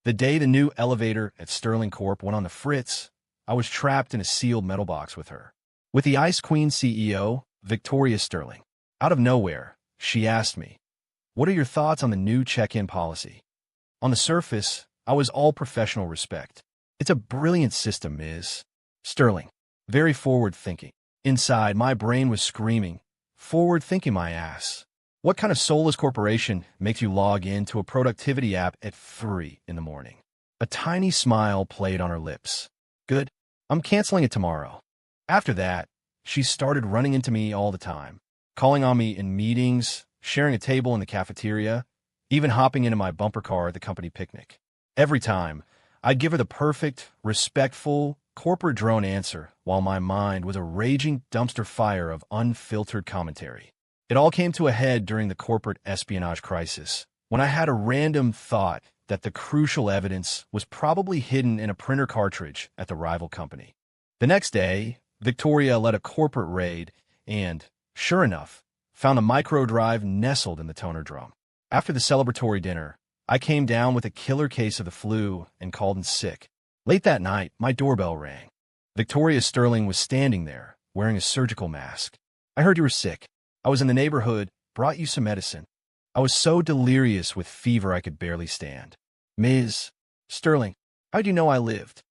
The day the new elevator at Sterling Corp went on the fritz, I was trapped in a sealed metal box with her. With the Ice Queen CEO, Victoria Sterling. Out of nowhere, she asked me, "What are your thoughts on the new check-in policy?" On the surface, I was all professional respect. "It's a brilliant system, Ms. Sterling. Very forward-thinking." Inside, my brain was screaming, "Forward-thinking my ass. What kind of soulless corporation makes you log in to a productivity app at 3 in the morning?" A tiny smile played on her lips. "Good. I'm canceling it tomorrow." After that, she started running into me all the time, calling on me in meetings, sharing a table in the cafeteria, even hopping into my bumper car at the company picnic. Every time, I'd give her the perfect, respectful, corporate drone answer while my mind was a raging dumpster fire of unfiltered commentary. It all came to a head during the corporate espionage crisis, when I had a random thought that the crucial evidence was probably hidden in a printer cartridge at the rival company. The next day, Victoria led a corporate raid and, sure enough, found a micro drive nestled in the toner drum. After the celebratory dinner, I came down with a killer case of the flu and called in sick. Late that night, my doorbell rang. Victoria Sterling was standing there, wearing a surgical mask. "I heard you were sick. I was in the neighborhood, brought you some medicine." I was so delirious with fever I could barely stand. "Ms. Sterling, how'd you know I lived?"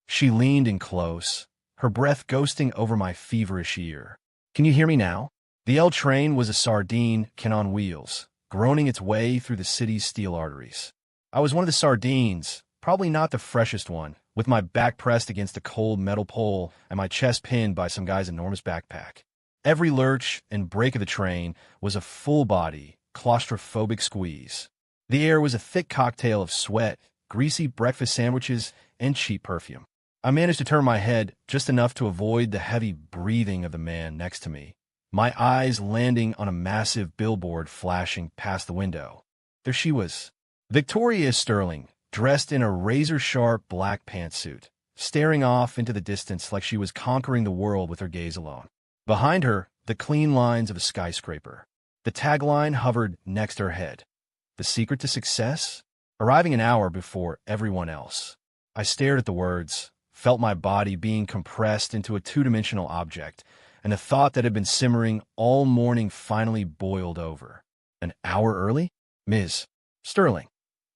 She leaned in close, her breath ghosting over my feverish ear. "Can you hear me now?" The L train was a sardine on wheels, groaning its way through the city's steel arteries. I was one of the sardines, probably not the freshest one, with my back pressed against a cold metal pole and my chest pinned by some guy's enormous backpack. Every lurch and break of the train was a full-body, claustrophobic squeeze. The air was a thick cocktail of sweat, greasy breakfast sandwiches, and cheap perfume. I managed to turn my head just enough to avoid the heavy breathing of the man next to me, my eyes landing on a massive billboard flashing past the window. There she was, Victoria Sterling, dressed in a razor-sharp black pantsuit, staring off into the distance like she was conquering the world with her gaze alone. Behind her, the clean lines of a skyscraper. The tagline hovered next her head. "The secret to success? Arriving an hour before everyone else." I stared at the words, felt my body being compressed into a two-dimensional object, and the thought that had been simmering all morning finally boiled over. An hour early? "Ms. Sterling,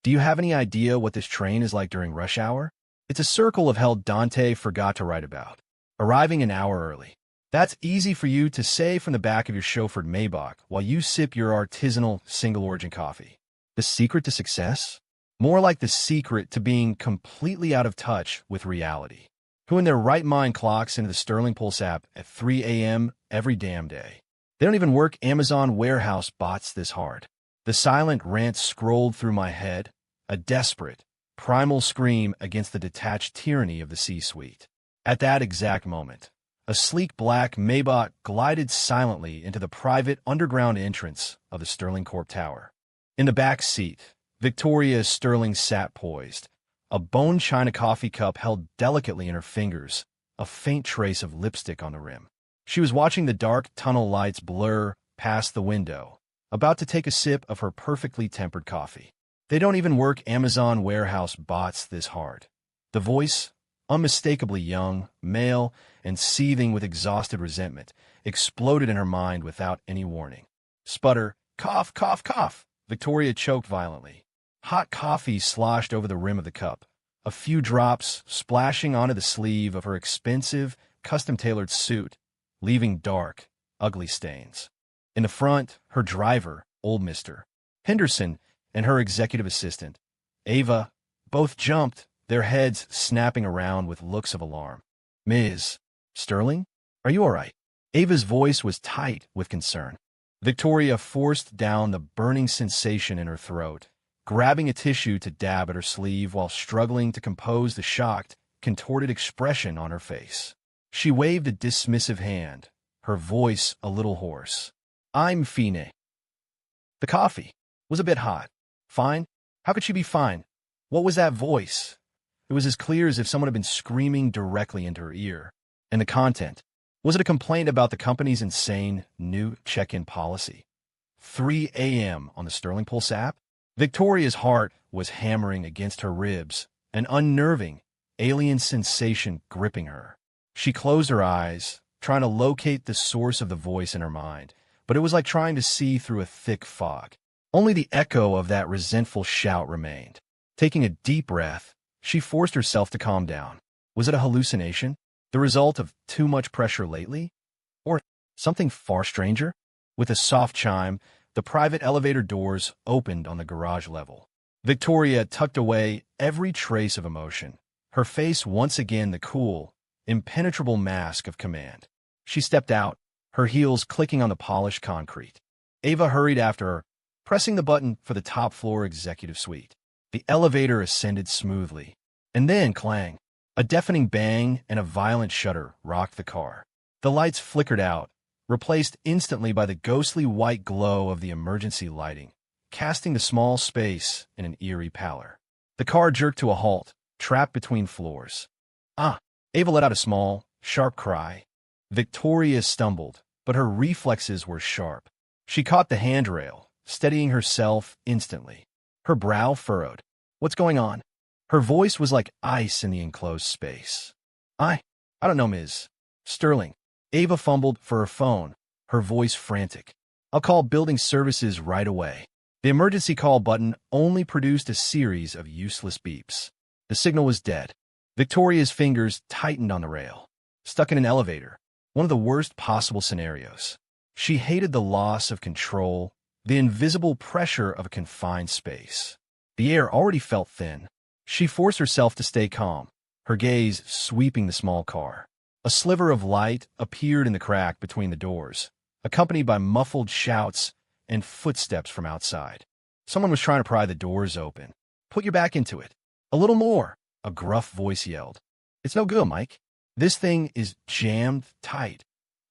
do you have any idea what this train is like during rush hour? It's a circle of hell Dante forgot to write about. Arriving an hour early. That's easy for you to say from the back of your chauffeured Maybach while you sip your artisanal single-origin coffee. The secret to success? More like the secret to being completely out of touch with reality. Who in their right mind clocks into the Sterling Pulse app at 3 a.m. every damn day? They don't even work Amazon warehouse bots this hard." The silent rant scrolled through my head, a desperate, primal scream against the detached tyranny of the C-suite. At that exact moment, a sleek black Maybach glided silently into the private underground entrance of the Sterling Corp Tower. In the back seat, Victoria Sterling sat poised, a bone china coffee cup held delicately in her fingers, a faint trace of lipstick on the rim. She was watching the dark tunnel lights blur past the window, about to take a sip of her perfectly tempered coffee. They don't even work Amazon warehouse bots this hard. The voice, unmistakably young, male, and seething with exhausted resentment, exploded in her mind without any warning. Sputter, cough, cough, cough. Victoria choked violently. Hot coffee sloshed over the rim of the cup, a few drops splashing onto the sleeve of her expensive, custom-tailored suit, leaving dark, ugly stains. In the front, her driver, old Mr. Henderson, and her executive assistant, Ava, both jumped, their heads snapping around with looks of alarm. "Ms. Sterling, are you all right?" Ava's voice was tight with concern. Victoria forced down the burning sensation in her throat, grabbing a tissue to dab at her sleeve while struggling to compose the shocked, contorted expression on her face. She waved a dismissive hand, her voice a little hoarse. "I'm fine." The coffee was a bit hot. Fine? How could she be fine? What was that voice? It was as clear as if someone had been screaming directly into her ear. And the content? Was it a complaint about the company's insane new check-in policy? 3 a.m. on the Sterling Pulse app? Victoria's heart was hammering against her ribs, an unnerving, alien sensation gripping her. She closed her eyes, trying to locate the source of the voice in her mind, but it was like trying to see through a thick fog. Only the echo of that resentful shout remained. Taking a deep breath, she forced herself to calm down. Was it a hallucination? The result of too much pressure lately? Or something far stranger? With a soft chime, the private elevator doors opened on the garage level. Victoria tucked away every trace of emotion, her face once again the cool, impenetrable mask of command. She stepped out, her heels clicking on the polished concrete. Ava hurried after her, pressing the button for the top-floor executive suite. The elevator ascended smoothly. And then, clang! A deafening bang and a violent shudder rocked the car. The lights flickered out, replaced instantly by the ghostly white glow of the emergency lighting, casting the small space in an eerie pallor. The car jerked to a halt, trapped between floors. Ah! Ava let out a small, sharp cry. Victoria stumbled, but her reflexes were sharp. She caught the handrail, steadying herself instantly. Her brow furrowed. What's going on? Her voice was like ice in the enclosed space. I don't know, Ms. Sterling. Ava fumbled for her phone, her voice frantic. I'll call building services right away. The emergency call button only produced a series of useless beeps. The signal was dead. Victoria's fingers tightened on the rail. Stuck in an elevator. One of the worst possible scenarios. She hated the loss of control, the invisible pressure of a confined space. The air already felt thin. She forced herself to stay calm, her gaze sweeping the small car. A sliver of light appeared in the crack between the doors, accompanied by muffled shouts and footsteps from outside. Someone was trying to pry the doors open. Put your back into it. A little more, a gruff voice yelled. It's no good, Mike. This thing is jammed tight.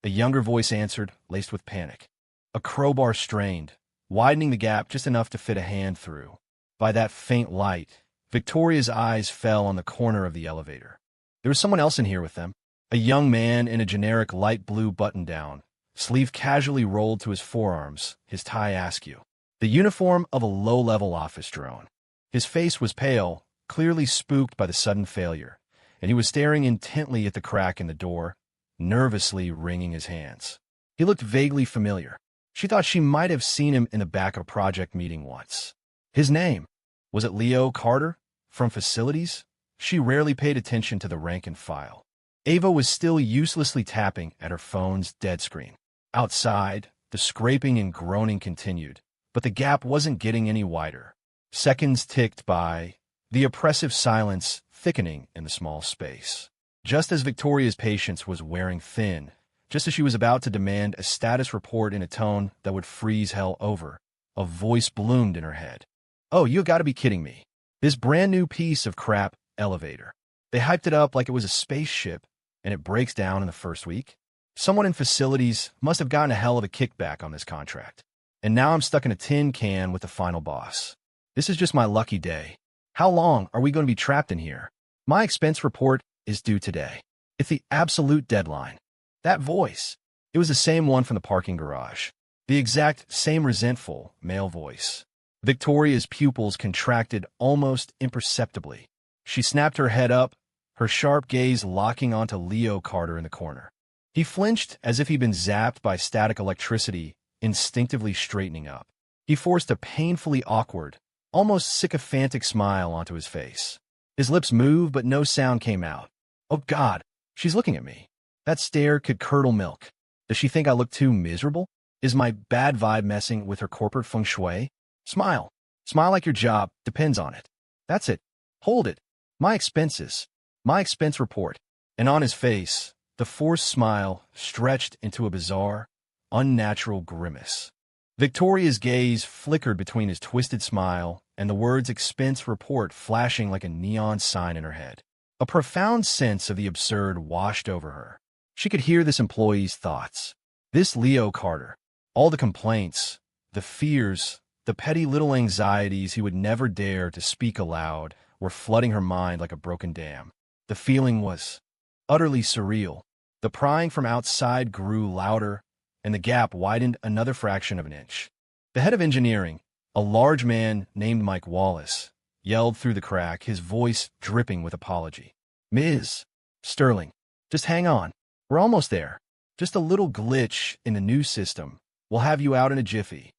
A younger voice answered, laced with panic. A crowbar strained, widening the gap just enough to fit a hand through. By that faint light, Victoria's eyes fell on the corner of the elevator. There was someone else in here with them. A young man in a generic light blue button-down, sleeve casually rolled to his forearms, his tie askew. The uniform of a low-level office drone. His face was pale, clearly spooked by the sudden failure, and he was staring intently at the crack in the door, nervously wringing his hands. He looked vaguely familiar. She thought she might have seen him in the back of a project meeting once. His name? Was it Leo Carter? From facilities? She rarely paid attention to the rank and file. Ava was still uselessly tapping at her phone's dead screen. Outside, the scraping and groaning continued, but the gap wasn't getting any wider. Seconds ticked by, the oppressive silence thickening in the small space. Just as Victoria's patience was wearing thin, just as she was about to demand a status report in a tone that would freeze hell over, a voice bloomed in her head. Oh, you gotta be kidding me. This brand new piece of crap elevator. They hyped it up like it was a spaceship, and it breaks down in the first week? Someone in facilities must have gotten a hell of a kickback on this contract. And now I'm stuck in a tin can with the final boss. This is just my lucky day. How long are we going to be trapped in here? My expense report is due today. It's the absolute deadline. That voice. It was the same one from the parking garage. The exact same resentful male voice. Victoria's pupils contracted almost imperceptibly. She snapped her head up, her sharp gaze locking onto Leo Carter in the corner. He flinched as if he'd been zapped by static electricity, instinctively straightening up. He forced a painfully awkward, almost sycophantic smile onto his face. His lips moved, but no sound came out. Oh God, she's looking at me. That stare could curdle milk. Does she think I look too miserable? Is my bad vibe messing with her corporate feng shui? Smile. Smile like your job depends on it. That's it. Hold it. My expenses. My expense report. And on his face, the forced smile stretched into a bizarre, unnatural grimace. Victoria's gaze flickered between his twisted smile and the words expense report flashing like a neon sign in her head. A profound sense of the absurd washed over her. She could hear this employee's thoughts. This Leo Carter. All the complaints, the fears, the petty little anxieties he would never dare to speak aloud were flooding her mind like a broken dam. The feeling was utterly surreal. The prying from outside grew louder, and the gap widened another fraction of an inch. The head of engineering, A large man named Mike Wallace yelled through the crack, his voice dripping with apology. "Ms. Sterling, just hang on. We're almost there. Just a little glitch in the new system. We'll have you out in a jiffy."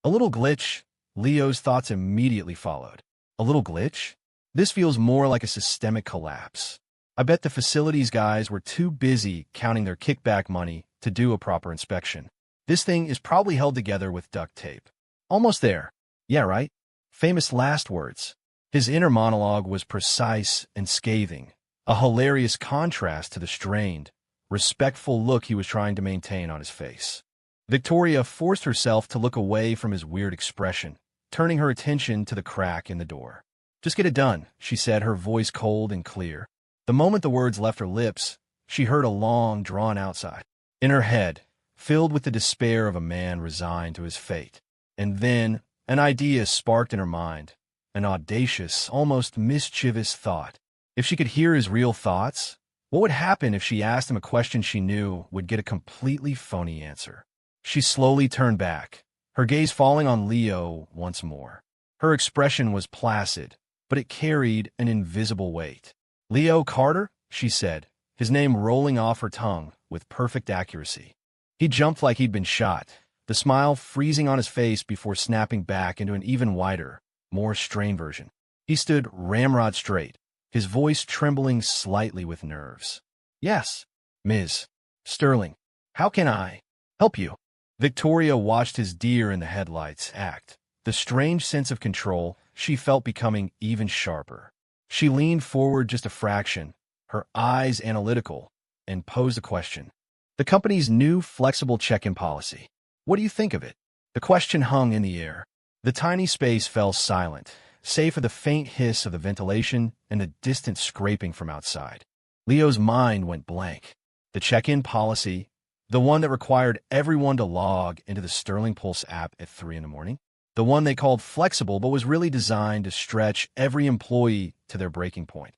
A little glitch? Leo's thoughts immediately followed. A little glitch? This feels more like a systemic collapse. I bet the facilities guys were too busy counting their kickback money to do a proper inspection. This thing is probably held together with duct tape. Almost there. Yeah, right? Famous last words. His inner monologue was precise and scathing, a hilarious contrast to the strained, respectful look he was trying to maintain on his face. Victoria forced herself to look away from his weird expression, turning her attention to the crack in the door. "Just get it done," she said, her voice cold and clear. The moment the words left her lips, she heard a long, drawn-out sigh. In her head, filled with the despair of a man resigned to his fate. And then, an idea sparked in her mind, an audacious, almost mischievous thought. If she could hear his real thoughts, what would happen if she asked him a question she knew would get a completely phony answer? She slowly turned back, her gaze falling on Leo once more. Her expression was placid, but it carried an invisible weight. "Leo Carter?" she said, his name rolling off her tongue with perfect accuracy. He jumped like he'd been shot, the smile freezing on his face before snapping back into an even wider, more strained version. He stood ramrod straight, his voice trembling slightly with nerves. "Yes, Ms. Sterling. How can I help you?" Victoria watched his deer in the headlights act, the strange sense of control she felt becoming even sharper. She leaned forward just a fraction, her eyes analytical, and posed a question. "The company's new flexible check-in policy. What do you think of it?" The question hung in the air. The tiny space fell silent, save for the faint hiss of the ventilation and the distant scraping from outside. Leo's mind went blank. The check-in policy, the one that required everyone to log into the Sterling Pulse app at 3 in the morning? The one they called flexible but was really designed to stretch every employee to their breaking point.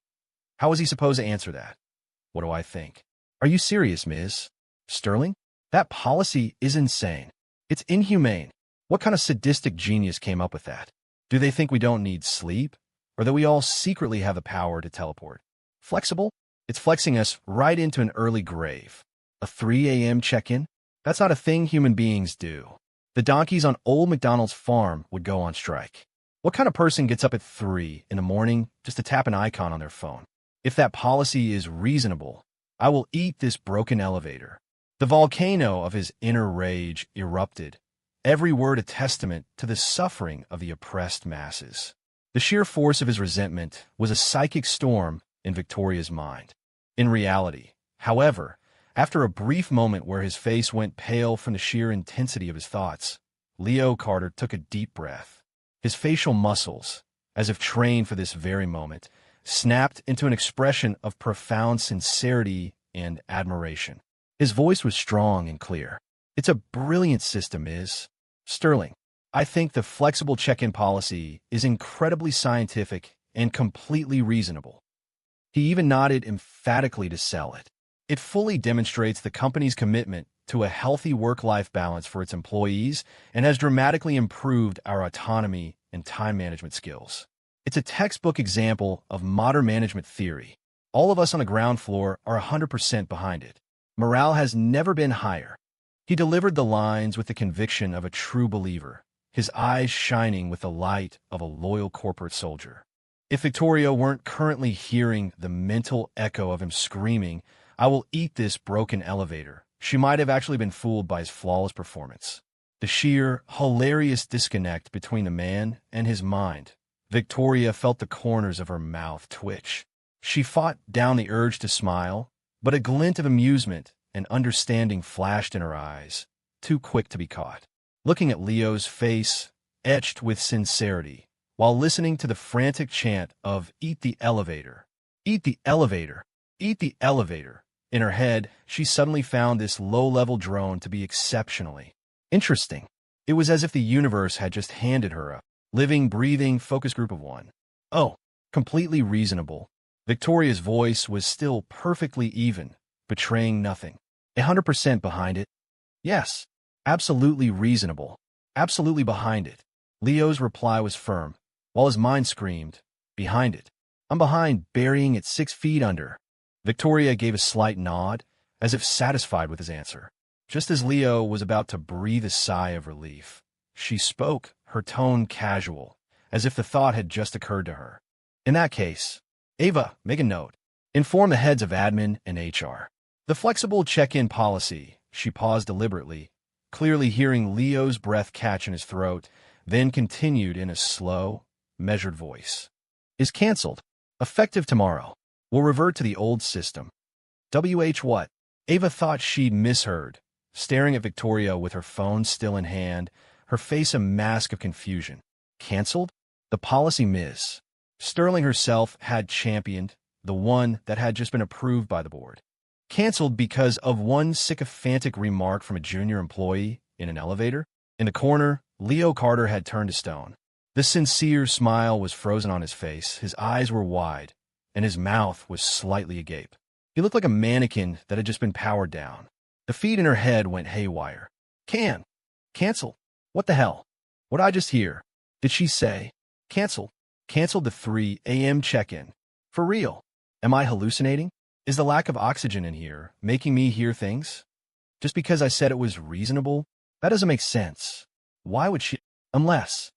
How was he supposed to answer that? "What do I think?" "Are you serious, Ms. Sterling? That policy is insane. It's inhumane. What kind of sadistic genius came up with that? Do they think we don't need sleep? Or that we all secretly have the power to teleport? Flexible? It's flexing us right into an early grave. A 3 a.m. check-in? That's not a thing human beings do. The donkeys on Old MacDonald's farm would go on strike. What kind of person gets up at 3 in the morning just to tap an icon on their phone? If that policy is reasonable, I will eat this broken elevator." The volcano of his inner rage erupted, every word a testament to the suffering of the oppressed masses. The sheer force of his resentment was a psychic storm in Victoria's mind. In reality, however, after a brief moment where his face went pale from the sheer intensity of his thoughts, Leo Carter took a deep breath. His facial muscles, as if trained for this very moment, snapped into an expression of profound sincerity and admiration. His voice was strong and clear. "It's a brilliant system, Ms. Sterling. I think the flexible check-in policy is incredibly scientific and completely reasonable." He even nodded emphatically to sell it. "It fully demonstrates the company's commitment to a healthy work-life balance for its employees and has dramatically improved our autonomy and time management skills. It's a textbook example of modern management theory. All of us on the ground floor are 100% behind it. Morale has never been higher." He delivered the lines with the conviction of a true believer, his eyes shining with the light of a loyal corporate soldier. If Victoria weren't currently hearing the mental echo of him screaming, "I will eat this broken elevator," she might have actually been fooled by his flawless performance. The sheer, hilarious disconnect between the man and his mind. Victoria felt the corners of her mouth twitch. She fought down the urge to smile, but a glint of amusement and understanding flashed in her eyes, too quick to be caught. Looking at Leo's face, etched with sincerity, while listening to the frantic chant of "Eat the elevator, eat the elevator, eat the elevator," in her head, she suddenly found this low-level drone to be exceptionally interesting. It was as if the universe had just handed her a living, breathing focus group of one. "Oh, completely reasonable." Victoria's voice was still perfectly even, betraying nothing. 100% behind it. "Yes, absolutely reasonable. Absolutely behind it." Leo's reply was firm, while his mind screamed, behind it. I'm behind, burying it 6 feet under. Victoria gave a slight nod, as if satisfied with his answer. Just as Leo was about to breathe a sigh of relief, she spoke, her tone casual, as if the thought had just occurred to her. In that case, Ava, make a note. Inform the heads of admin and HR. The flexible check-in policy, she paused deliberately, clearly hearing Leo's breath catch in his throat, then continued in a slow, measured voice. Is cancelled. Effective tomorrow. We'll revert to the old system. WH what? Ava thought she'd misheard, staring at Victoria with her phone still in hand, her face a mask of confusion. Cancelled? The policy Ms. Sterling herself had championed, the one that had just been approved by the board. Cancelled because of one sycophantic remark from a junior employee in an elevator? In the corner, Leo Carter had turned to stone. The sincere smile was frozen on his face, his eyes were wide, and his mouth was slightly agape. He looked like a mannequin that had just been powered down. The feed in her head went haywire. Cancel? What the hell? What'd I just hear? Did she say? Cancel. Canceled the 3 a.m. check-in. For real? Am I hallucinating? Is the lack of oxygen in here making me hear things? Just because I said it was reasonable? That doesn't make sense. Why would she? Unless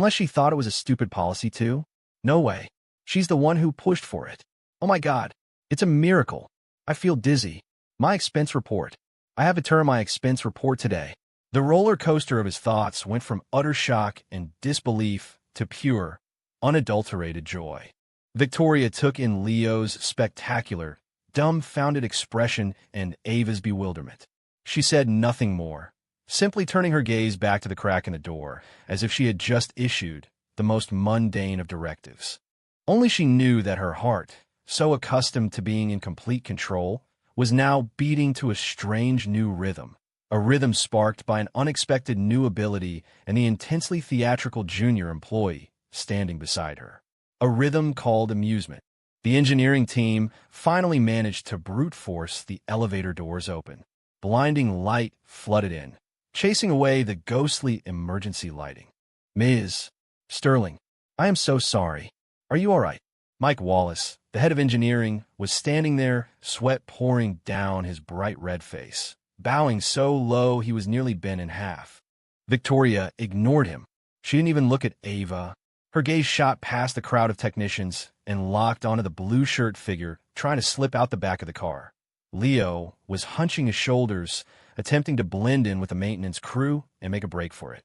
she thought it was a stupid policy too? No way. She's the one who pushed for it. Oh my God. It's a miracle. I feel dizzy. My expense report. I have to turn my expense report today. The roller coaster of his thoughts went from utter shock and disbelief to pure, unadulterated joy. Victoria took in Leo's spectacular, dumbfounded expression and Ava's bewilderment. She said nothing more, simply turning her gaze back to the crack in the door, as if she had just issued the most mundane of directives. Only she knew that her heart, so accustomed to being in complete control, was now beating to a strange new rhythm, a rhythm sparked by an unexpected new ability and the intensely theatrical junior employee standing beside her. A rhythm called amusement. The engineering team finally managed to brute force the elevator doors open. Blinding light flooded in, chasing away the ghostly emergency lighting. Ms. Sterling, I am so sorry. Are you all right? Mike Wallace, the head of engineering, was standing there, sweat pouring down his bright red face, bowing so low he was nearly bent in half. Victoria ignored him. She didn't even look at Ava. Her gaze shot past the crowd of technicians and locked onto the blue-shirt figure trying to slip out the back of the car. Leo was hunching his shoulders, attempting to blend in with the maintenance crew and make a break for it.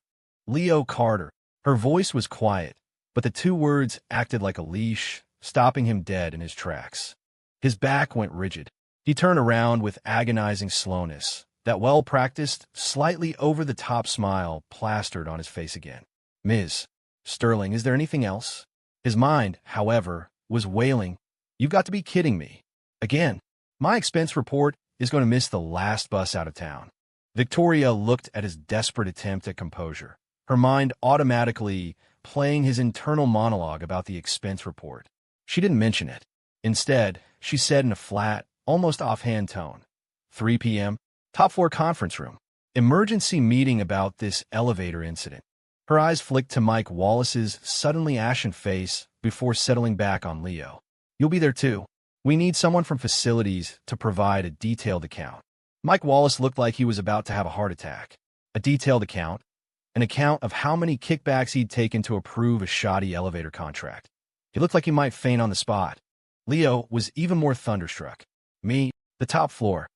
Leo Carter. Her voice was quiet, but the 2 words acted like a leash, stopping him dead in his tracks. His back went rigid. He turned around with agonizing slowness, that well-practiced, slightly over-the-top smile plastered on his face again. Ms. Sterling, is there anything else? His mind, however, was wailing. You've got to be kidding me. Again, my expense report is going to miss the last bus out of town. Victoria looked at his desperate attempt at composure, her mind automatically playing his internal monologue about the expense report. She didn't mention it. Instead, she said in a flat, almost offhand tone, 3 p.m., top floor conference room. Emergency meeting about this elevator incident. Her eyes flicked to Mike Wallace's suddenly ashen face before settling back on Leo. You'll be there too. We need someone from facilities to provide a detailed account. Mike Wallace looked like he was about to have a heart attack. A detailed account? An account of how many kickbacks he'd taken to approve a shoddy elevator contract. He looked like he might faint on the spot. Leo was even more thunderstruck. Me, the top floor,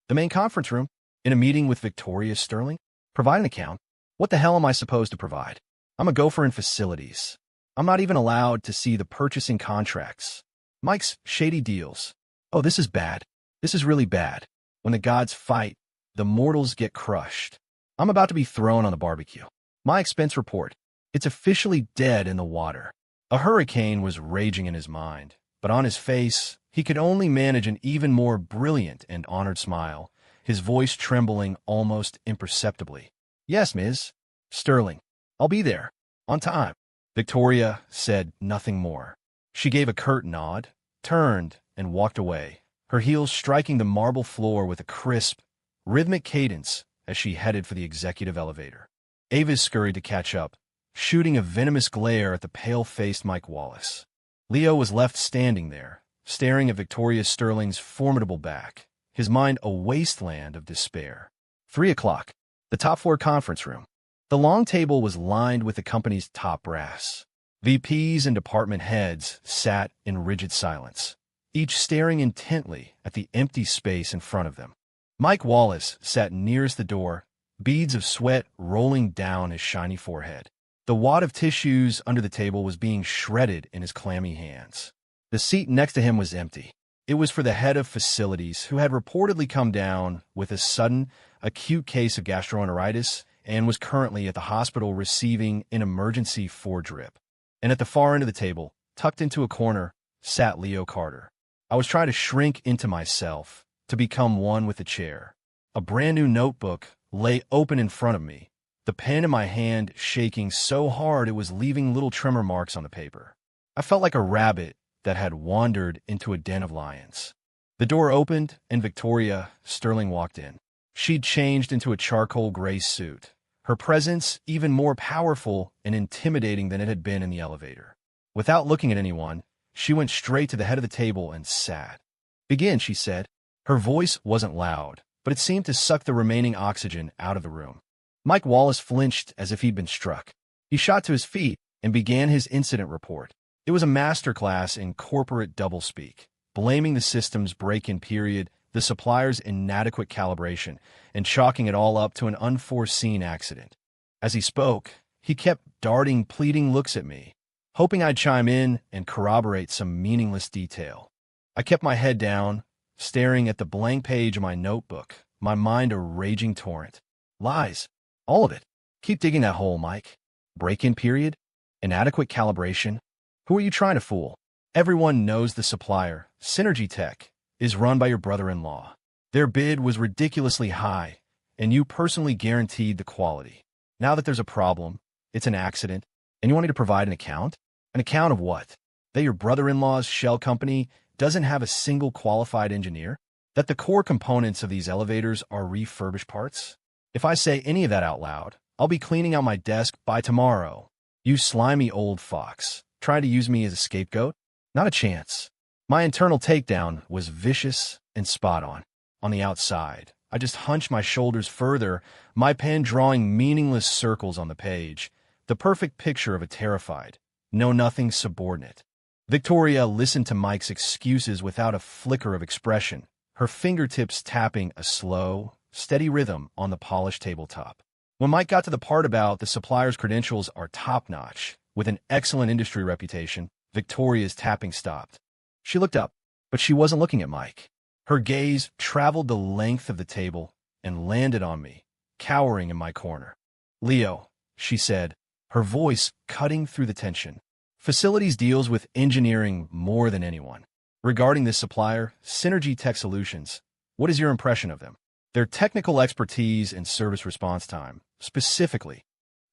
the main conference room, in a meeting with Victoria Sterling? Provide an account? What the hell am I supposed to provide? I'm a gopher in facilities. I'm not even allowed to see the purchasing contracts. Mike's shady deals. Oh, this is bad. This is really bad. When the gods fight, the mortals get crushed. I'm about to be thrown on the barbecue. My expense report. It's officially dead in the water. A hurricane was raging in his mind, but on his face, he could only manage an even more brilliant and honored smile, his voice trembling almost imperceptibly. Yes, Ms. Sterling. I'll be there. On time. Victoria said nothing more. She gave a curt nod, turned, and walked away, her heels striking the marble floor with a crisp, rhythmic cadence as she headed for the executive elevator. Ava scurried to catch up, shooting a venomous glare at the pale-faced Mike Wallace. Leo was left standing there, staring at Victoria Sterling's formidable back, his mind a wasteland of despair. 3 o'clock. The top-floor conference room. The long table was lined with the company's top brass. VPs and department heads sat in rigid silence, each staring intently at the empty space in front of them. Mike Wallace sat nearest the door, beads of sweat rolling down his shiny forehead. The wad of tissues under the table was being shredded in his clammy hands. The seat next to him was empty. It was for the head of facilities, who had reportedly come down with a sudden, acute case of gastroenteritis and was currently at the hospital receiving an emergency four-drip. And at the far end of the table, tucked into a corner, sat Leo Carter. I was trying to shrink into myself, to become one with the chair. A brand-new notebook lay open in front of me, the pen in my hand shaking so hard it was leaving little tremor marks on the paper. I felt like a rabbit that had wandered into a den of lions. The door opened, and Victoria Sterling walked in. She'd changed into a charcoal gray suit, her presence even more powerful and intimidating than it had been in the elevator. Without looking at anyone, she went straight to the head of the table and sat. "Begin," she said. Her voice wasn't loud, but it seemed to suck the remaining oxygen out of the room. Mike Wallace flinched as if he'd been struck. He shot to his feet and began his incident report. It was a masterclass in corporate doublespeak, blaming the system's break-in period, the supplier's inadequate calibration, and chalking it all up to an unforeseen accident. As he spoke, he kept darting pleading looks at me, hoping I'd chime in and corroborate some meaningless detail. I kept my head down, staring at the blank page of my notebook, my mind a raging torrent. Lies. All of it. Keep digging that hole, Mike. Break-in period? Inadequate calibration? Who are you trying to fool? Everyone knows the supplier, Synergy Tech, is run by your brother-in-law. Their bid was ridiculously high, and you personally guaranteed the quality. Now that there's a problem, it's an accident, and you want me to provide an account? An account of what? That your brother-in-law's shell company doesn't have a single qualified engineer? That the core components of these elevators are refurbished parts? If I say any of that out loud, I'll be cleaning out my desk by tomorrow. You slimy old fox, trying to use me as a scapegoat? Not a chance. My internal takedown was vicious and spot on. On the outside, I just hunched my shoulders further, my pen drawing meaningless circles on the page, the perfect picture of a terrified, know-nothing subordinate. Victoria listened to Mike's excuses without a flicker of expression, her fingertips tapping a slow, steady rhythm on the polished tabletop. When Mike got to the part about the supplier's credentials are top-notch, with an excellent industry reputation, Victoria's tapping stopped. She looked up, but she wasn't looking at Mike. Her gaze traveled the length of the table and landed on me, cowering in my corner. "Leo," she said, her voice cutting through the tension. "Facilities deals with engineering more than anyone. Regarding this supplier, Synergy Tech Solutions, what is your impression of them? Their technical expertise and service response time, specifically."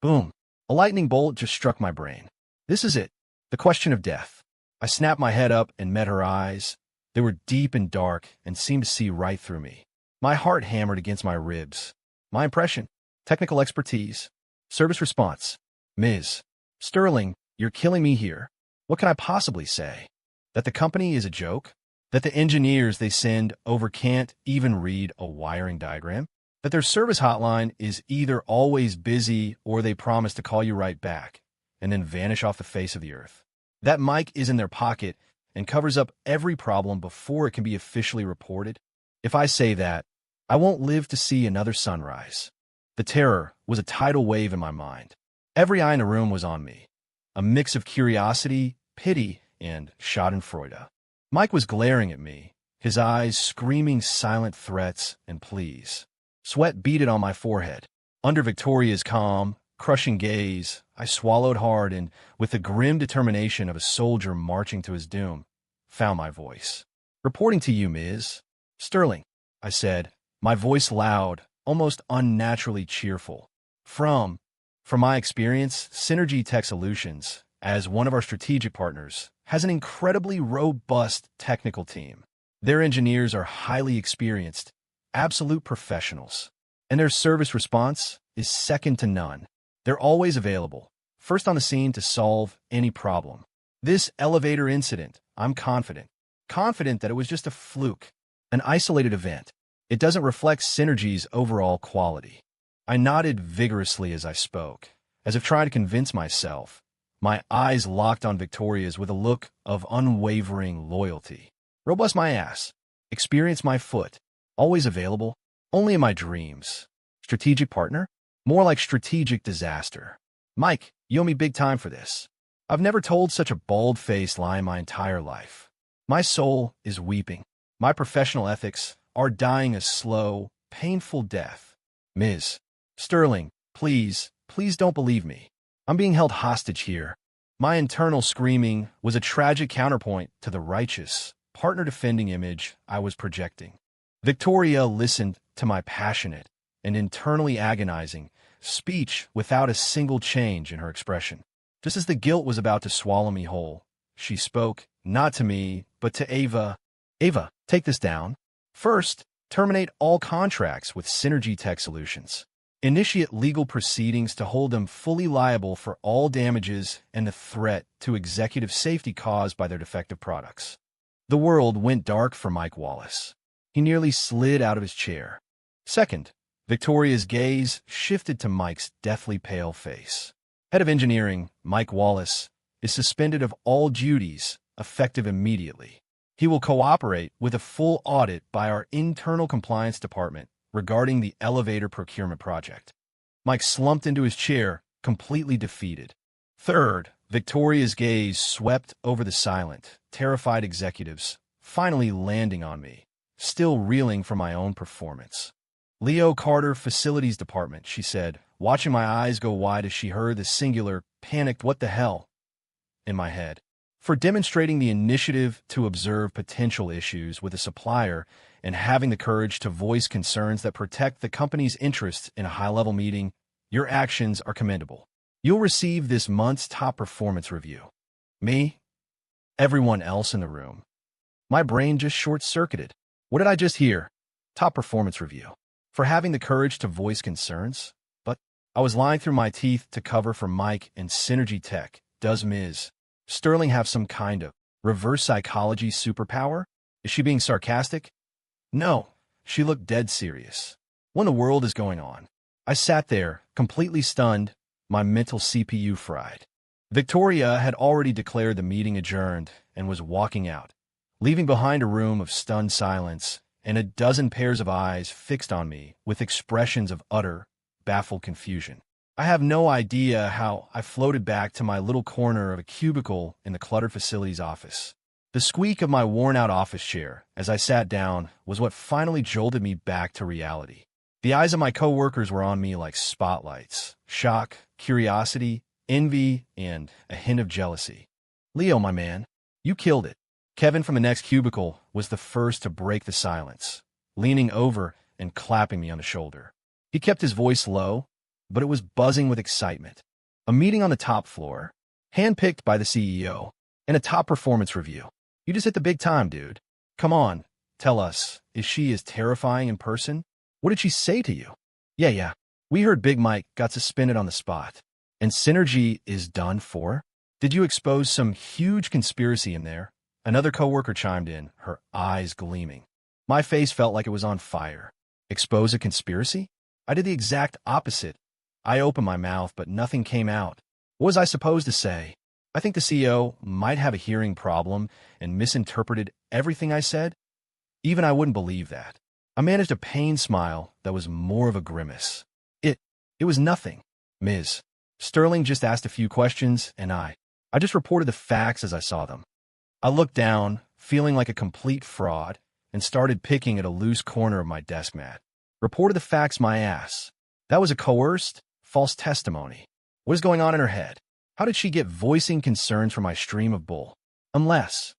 Boom. A lightning bolt just struck my brain. This is it. The question of death. I snapped my head up and met her eyes. They were deep and dark and seemed to see right through me. My heart hammered against my ribs. My impression. Technical expertise. Service response. Ms. Sterling, you're killing me here. What can I possibly say? That the company is a joke? That the engineers they send over can't even read a wiring diagram? That their service hotline is either always busy or they promise to call you right back and then vanish off the face of the earth? That Mike is in their pocket and covers up every problem before it can be officially reported? If I say that, I won't live to see another sunrise. The terror was a tidal wave in my mind. Every eye in the room was on me, a mix of curiosity, pity, and schadenfreude. Mike was glaring at me, his eyes screaming silent threats and pleas. Sweat beaded on my forehead. Under Victoria's calm, crushing gaze, I swallowed hard and, with the grim determination of a soldier marching to his doom, found my voice. "Reporting to you, Ms. Sterling," I said, my voice loud, almost unnaturally cheerful. From my experience, Synergy Tech Solutions, as one of our strategic partners, has an incredibly robust technical team. Their engineers are highly experienced, absolute professionals, and their service response is second to none. They're always available, first on the scene to solve any problem. This elevator incident, I'm confident. Confident that it was just a fluke, an isolated event. It doesn't reflect Synergy's overall quality. I nodded vigorously as I spoke, as if trying to convince myself, my eyes locked on Victoria's with a look of unwavering loyalty. Robust my ass, experience my foot, always available, only in my dreams. Strategic partner? More like strategic disaster. Mike, you owe me big time for this. I've never told such a bald-faced lie in my entire life. My soul is weeping. My professional ethics are dying a slow, painful death. Ms. Sterling, please don't believe me. I'm being held hostage here. My internal screaming was a tragic counterpoint to the righteous, partner-defending image I was projecting. Victoria listened to my passionate and internally agonizing speech without a single change in her expression. Just as the guilt was about to swallow me whole, she spoke, not to me, but to Ava. Ava, take this down. First, terminate all contracts with Synergy Tech Solutions. Initiate legal proceedings to hold them fully liable for all damages and the threat to executive safety caused by their defective products. The world went dark for Mike Wallace. He nearly slid out of his chair. Second, Victoria's gaze shifted to Mike's deathly pale face. Head of Engineering, Mike Wallace, is suspended of all duties, effective immediately. He will cooperate with a full audit by our internal compliance department regarding the elevator procurement project. Mike slumped into his chair, completely defeated. Third, Victoria's gaze swept over the silent, terrified executives, finally landing on me, still reeling from my own performance. Leo Carter Facilities Department, she said, watching my eyes go wide as she heard the singular, panicked "what the hell?" in my head. For demonstrating the initiative to observe potential issues with a supplier and having the courage to voice concerns that protect the company's interests in a high-level meeting, your actions are commendable. You'll receive this month's top performance review. Me? Everyone else in the room. My brain just short-circuited. What did I just hear? Top performance review. For having the courage to voice concerns? But I was lying through my teeth to cover for Mike and Synergy Tech. Does Ms. Sterling have some kind of reverse psychology superpower? Is she being sarcastic? No, she looked dead serious. What in the world is going on? I sat there, completely stunned, my mental CPU fried. Victoria had already declared the meeting adjourned and was walking out, leaving behind a room of stunned silence and a dozen pairs of eyes fixed on me with expressions of utter, baffled confusion. I have no idea how I floated back to my little corner of a cubicle in the cluttered facilities office. The squeak of my worn-out office chair as I sat down was what finally jolted me back to reality. The eyes of my coworkers were on me like spotlights. Shock, curiosity, envy, and a hint of jealousy. Leo, my man, you killed it. Kevin from the next cubicle was the first to break the silence, leaning over and clapping me on the shoulder. He kept his voice low, but it was buzzing with excitement. A meeting on the top floor, handpicked by the CEO, and a top performance review. You just hit the big time, dude. Come on, tell us, is she as terrifying in person? What did she say to you? Yeah. We heard Big Mike got suspended on the spot. And Synergy is done for? Did you expose some huge conspiracy in there? Another coworker chimed in, her eyes gleaming. My face felt like it was on fire. Expose a conspiracy? I did the exact opposite. I opened my mouth, but nothing came out. What was I supposed to say? I think the CEO might have a hearing problem and misinterpreted everything I said. Even I wouldn't believe that. I managed a pained smile that was more of a grimace. It was nothing. Ms. Sterling just asked a few questions, and I just reported the facts as I saw them. I looked down, feeling like a complete fraud, and started picking at a loose corner of my desk mat. Reported the facts my ass. That was a coerced, false testimony. What is going on in her head? How did she get voicing concerns for my stream of bull? Unless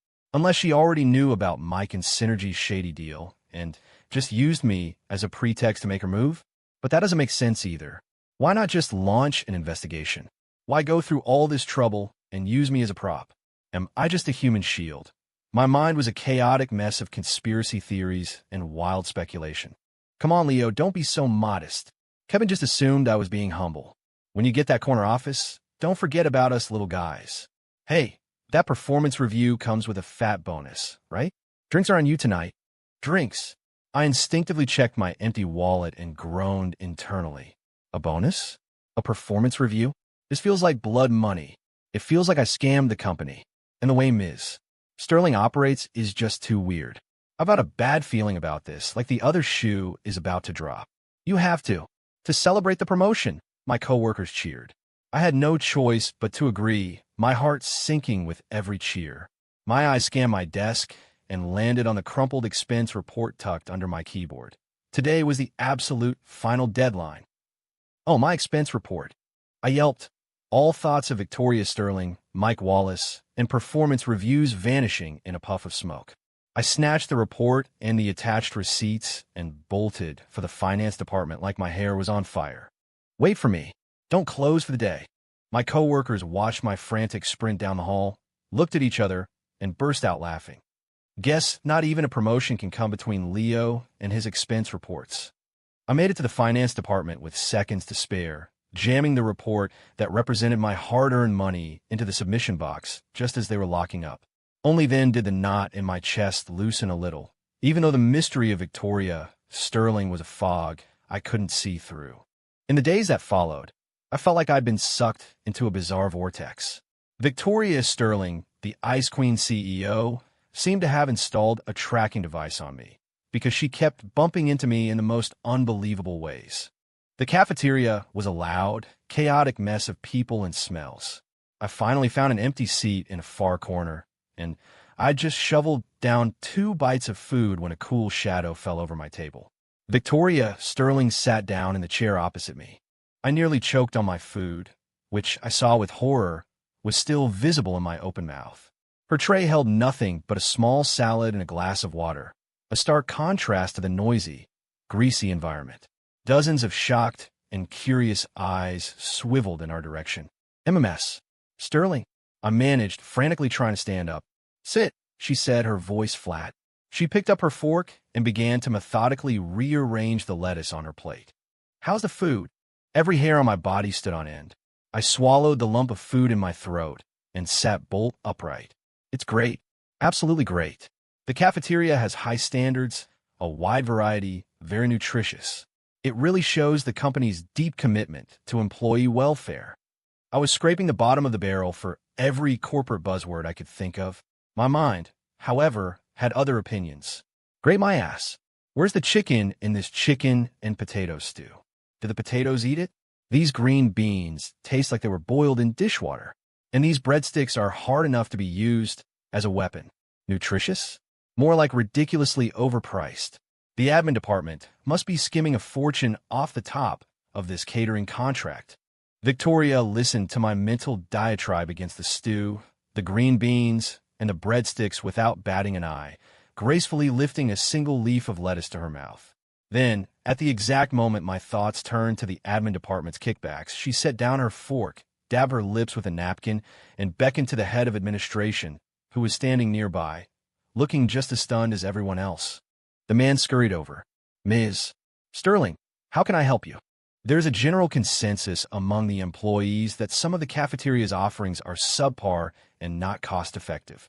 she already knew about Mike and Synergy's shady deal and just used me as a pretext to make her move? But that doesn't make sense either. Why not just launch an investigation? Why go through all this trouble and use me as a prop? Am I just a human shield? My mind was a chaotic mess of conspiracy theories and wild speculation. Come on, Leo, don't be so modest. Kevin just assumed I was being humble. When you get that corner office, Don't forget about us little guys. Hey, that performance review comes with a fat bonus, right? Drinks are on you tonight. Drinks. I instinctively checked my empty wallet and groaned internally. A bonus? A performance review? This feels like blood money. It feels like I scammed the company. And the way Ms. Sterling operates is just too weird. I've got a bad feeling about this, like the other shoe is about to drop. You have to. To celebrate the promotion, my coworkers cheered. I had no choice but to agree, my heart sinking with every cheer. My eyes scanned my desk and landed on the crumpled expense report tucked under my keyboard. Today was the absolute final deadline. Oh, my expense report. I yelped, all thoughts of Victoria Sterling, Mike Wallace, and performance reviews vanishing in a puff of smoke. I snatched the report and the attached receipts and bolted for the finance department like my hair was on fire. Wait for me. Don't close for the day. My coworkers watched my frantic sprint down the hall, looked at each other, and burst out laughing. Guess not even a promotion can come between Leo and his expense reports. I made it to the finance department with seconds to spare, jamming the report that represented my hard-earned money into the submission box just as they were locking up. Only then did the knot in my chest loosen a little. Even though the mystery of Victoria Sterling was a fog I couldn't see through. In the days that followed, I felt like I'd been sucked into a bizarre vortex. Victoria Sterling, the Ice Queen CEO, seemed to have installed a tracking device on me because she kept bumping into me in the most unbelievable ways. The cafeteria was a loud, chaotic mess of people and smells. I finally found an empty seat in a far corner, and I just shoveled down 2 bites of food when a cool shadow fell over my table. Victoria Sterling sat down in the chair opposite me. I nearly choked on my food, which I saw with horror was still visible in my open mouth. Her tray held nothing but a small salad and a glass of water, a stark contrast to the noisy, greasy environment. Dozens of shocked and curious eyes swiveled in our direction. MMS. Sterling. I managed, frantically trying to stand up. Sit, she said, her voice flat. She picked up her fork and began to methodically rearrange the lettuce on her plate. How's the food? Every hair on my body stood on end. I swallowed the lump of food in my throat and sat bolt upright. It's great. Absolutely great. The cafeteria has high standards, a wide variety, very nutritious. It really shows the company's deep commitment to employee welfare. I was scraping the bottom of the barrel for every corporate buzzword I could think of. My mind, however, had other opinions. Great my ass. Where's the chicken in this chicken and potato stew? Did the potatoes eat it? These green beans taste like they were boiled in dishwater. And these breadsticks are hard enough to be used as a weapon. Nutritious? More like ridiculously overpriced. The admin department must be skimming a fortune off the top of this catering contract. Victoria listened to my mental diatribe against the stew, the green beans, and the breadsticks without batting an eye, gracefully lifting a single leaf of lettuce to her mouth. Then, at the exact moment my thoughts turned to the admin department's kickbacks, she set down her fork, dabbed her lips with a napkin, and beckoned to the head of administration, who was standing nearby, looking just as stunned as everyone else. The man scurried over. Ms. Sterling, how can I help you? There's a general consensus among the employees that some of the cafeteria's offerings are subpar and not cost-effective.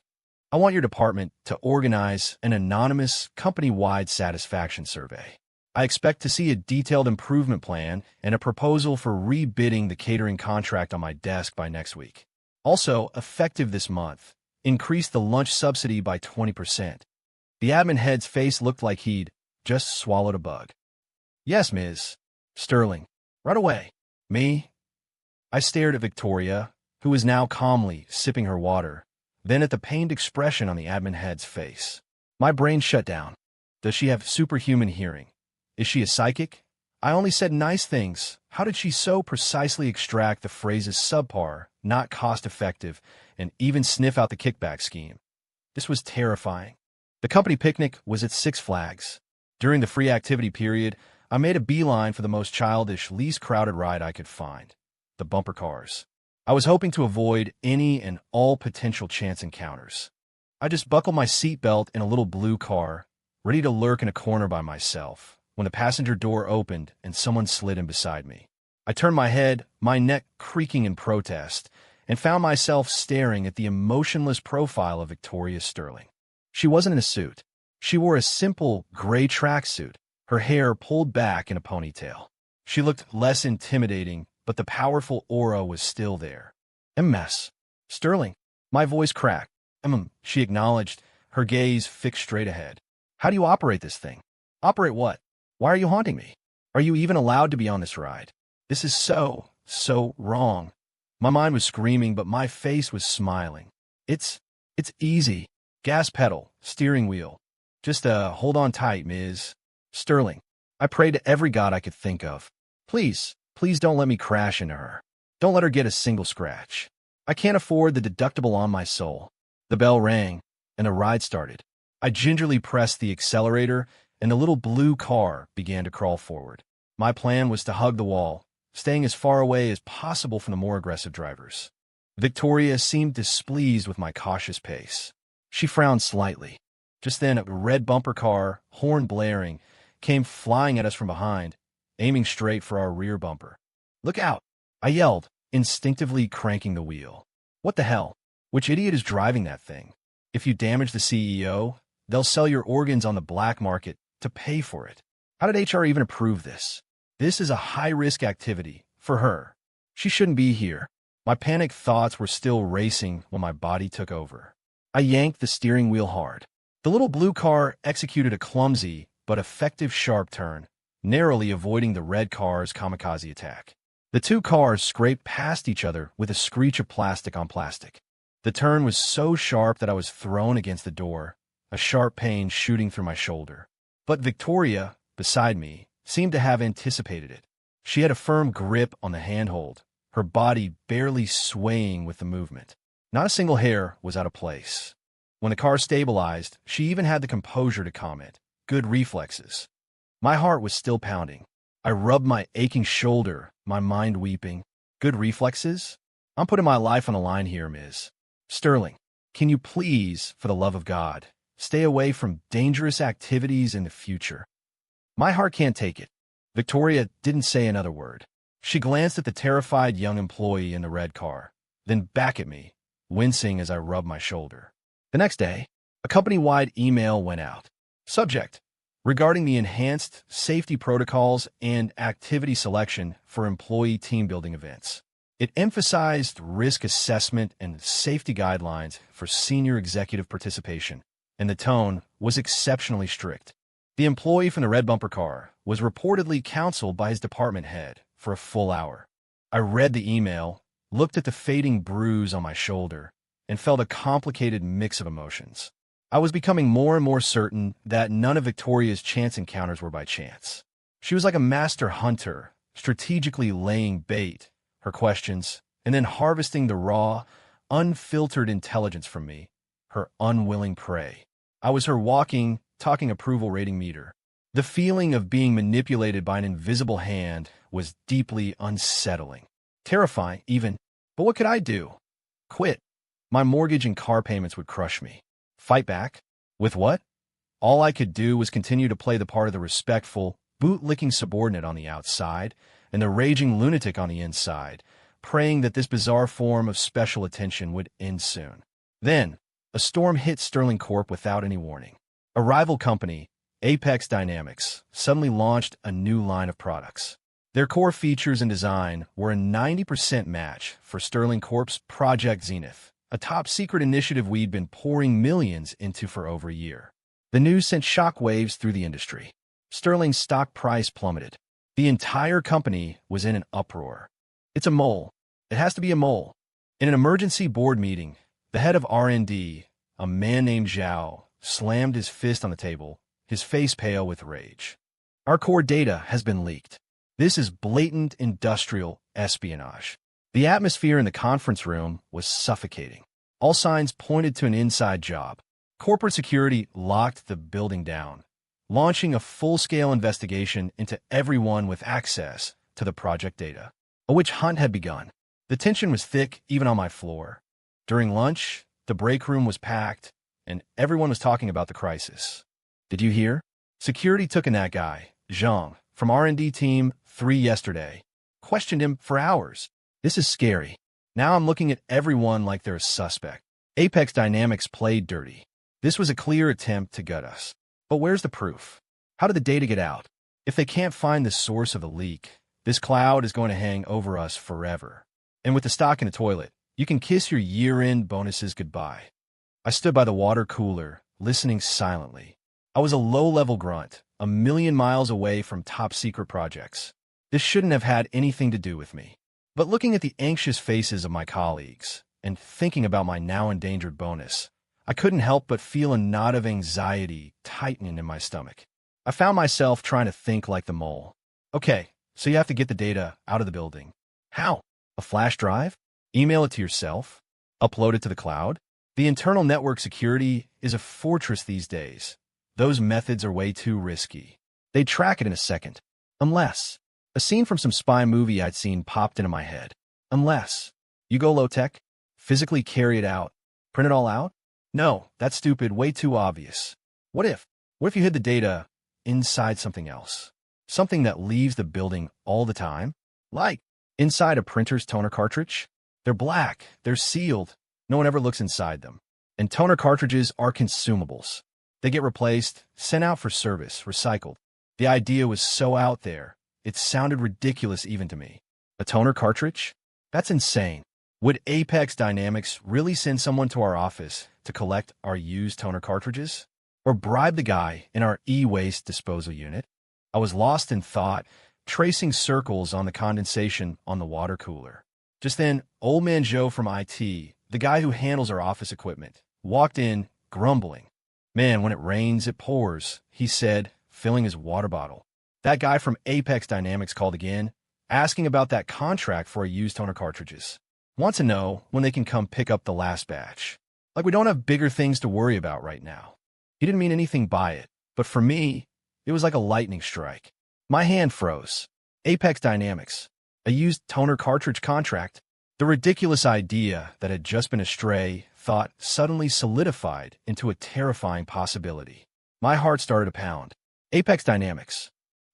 I want your department to organize an anonymous, company-wide satisfaction survey. I expect to see a detailed improvement plan and a proposal for rebidding the catering contract on my desk by next week. Also, effective this month, increase the lunch subsidy by 20%. The admin head's face looked like he'd just swallowed a bug. Yes, Ms. Sterling. Right away. Me? I stared at Victoria, who was now calmly sipping her water, then at the pained expression on the admin head's face. My brain shut down. Does she have superhuman hearing? Is she a psychic? I only said nice things. How did she so precisely extract the phrases subpar, not cost-effective, and even sniff out the kickback scheme? This was terrifying. The company picnic was at Six Flags. During the free activity period, I made a beeline for the most childish, least crowded ride I could find, the bumper cars. I was hoping to avoid any and all potential chance encounters. I just buckled my seatbelt in a little blue car, ready to lurk in a corner by myself, when the passenger door opened and someone slid in beside me. I turned my head, my neck creaking in protest, and found myself staring at the emotionless profile of Victoria Sterling. She wasn't in a suit. She wore a simple gray tracksuit, her hair pulled back in a ponytail. She looked less intimidating, but the powerful aura was still there. MS. Sterling. My voice cracked. She acknowledged, her gaze fixed straight ahead. How do you operate this thing? Operate what? Why are you haunting me? Are you even allowed to be on this ride? This is so wrong. My mind was screaming, but my face was smiling. It's easy. Gas pedal, steering wheel. Just hold on tight, Ms. Sterling. I prayed to every god I could think of. Please don't let me crash into her. Don't let her get a single scratch. I can't afford the deductible on my soul. The bell rang, and the ride started. I gingerly pressed the accelerator, and the little blue car began to crawl forward. My plan was to hug the wall, staying as far away as possible from the more aggressive drivers. Victoria seemed displeased with my cautious pace. She frowned slightly. Just then, a red bumper car, horn blaring, came flying at us from behind, aiming straight for our rear bumper. "Look out!" I yelled, instinctively cranking the wheel. What the hell? Which idiot is driving that thing? If you damage the CEO, they'll sell your organs on the black market to pay for it. How did HR even approve this? This is a high-risk activity for her. She shouldn't be here. My panicked thoughts were still racing when my body took over. I yanked the steering wheel hard. The little blue car executed a clumsy but effective sharp turn, narrowly avoiding the red car's kamikaze attack. The two cars scraped past each other with a screech of plastic on plastic. The turn was so sharp that I was thrown against the door, a sharp pain shooting through my shoulder. But Victoria, beside me, seemed to have anticipated it. She had a firm grip on the handhold, her body barely swaying with the movement. Not a single hair was out of place. When the car stabilized, she even had the composure to comment, "Good reflexes." My heart was still pounding. I rubbed my aching shoulder, my mind weeping. Good reflexes? I'm putting my life on the line here, Ms. Sterling. Can you please, for the love of God, stay away from dangerous activities in the future? My heart can't take it. Victoria didn't say another word. She glanced at the terrified young employee in the red car, then back at me, wincing as I rubbed my shoulder. The next day, a company-wide email went out. Subject: regarding the enhanced safety protocols and activity selection for employee team-building events. It emphasized risk assessment and safety guidelines for senior executive participation, and the tone was exceptionally strict. The employee from the red bumper car was reportedly counseled by his department head for a full hour. I read the email, looked at the fading bruise on my shoulder, and felt a complicated mix of emotions. I was becoming more and more certain that none of Victoria's chance encounters were by chance. She was like a master hunter, strategically laying bait, her questions, and then harvesting the raw, unfiltered intelligence from me, her unwilling prey. I was her walking, talking approval rating meter. The feeling of being manipulated by an invisible hand was deeply unsettling. Terrifying, even. But what could I do? Quit. My mortgage and car payments would crush me. Fight back? With what? All I could do was continue to play the part of the respectful, boot-licking subordinate on the outside and the raging lunatic on the inside, praying that this bizarre form of special attention would end soon. Then, a storm hit Sterling Corp without any warning. A rival company, Apex Dynamics, suddenly launched a new line of products. Their core features and design were a 90% match for Sterling Corp's Project Zenith, a top-secret initiative we'd been pouring millions into for over a year. The news sent shockwaves through the industry. Sterling's stock price plummeted. The entire company was in an uproar. It's a mole. It has to be a mole. In an emergency board meeting, the head of R&D, a man named Zhao, slammed his fist on the table, his face pale with rage. Our core data has been leaked. This is blatant industrial espionage. The atmosphere in the conference room was suffocating. All signs pointed to an inside job. Corporate security locked the building down, launching a full-scale investigation into everyone with access to the project data. A witch hunt had begun. The tension was thick even on my floor. During lunch, the break room was packed, and everyone was talking about the crisis. Did you hear? Security took in that guy, Zhang, from R&D Team 3 yesterday. questioned him for hours. This is scary. Now I'm looking at everyone like they're a suspect. Apex Dynamics played dirty. This was a clear attempt to gut us. But where's the proof? How did the data get out? If they can't find the source of the leak, this cloud is going to hang over us forever. And with the stock in the toilet, you can kiss your year-end bonuses goodbye. I stood by the water cooler, listening silently. I was a low-level grunt, a million miles away from top-secret projects. This shouldn't have had anything to do with me. But looking at the anxious faces of my colleagues and thinking about my now-endangered bonus, I couldn't help but feel a knot of anxiety tightening in my stomach. I found myself trying to think like the mole. Okay, so you have to get the data out of the building. How? A flash drive? Email it to yourself? Upload it to the cloud? The internal network security is a fortress these days. Those methods are way too risky. They'd track it in a second. Unless a scene from some spy movie I'd seen popped into my head. Unless you go low-tech, physically carry it out, print it all out? No, that's stupid, way too obvious. What if you hid the data inside something else? Something that leaves the building all the time? Like inside a printer's toner cartridge? They're black, they're sealed, no one ever looks inside them. And toner cartridges are consumables. They get replaced, sent out for service, recycled. The idea was so out there, it sounded ridiculous even to me. A toner cartridge? That's insane. Would Apex Dynamics really send someone to our office to collect our used toner cartridges? Or bribe the guy in our e-waste disposal unit? I was lost in thought, tracing circles on the condensation on the water cooler. Just then, Old Man Joe from IT, the guy who handles our office equipment, walked in, grumbling. Man, when it rains, it pours, he said, filling his water bottle. That guy from Apex Dynamics called again, asking about that contract for our used toner cartridges. Wants to know when they can come pick up the last batch. Like we don't have bigger things to worry about right now. He didn't mean anything by it, but for me, it was like a lightning strike. My hand froze. Apex Dynamics, a used toner cartridge contract. The ridiculous idea that had just been a stray thought suddenly solidified into a terrifying possibility. My heart started to pound. Apex Dynamics.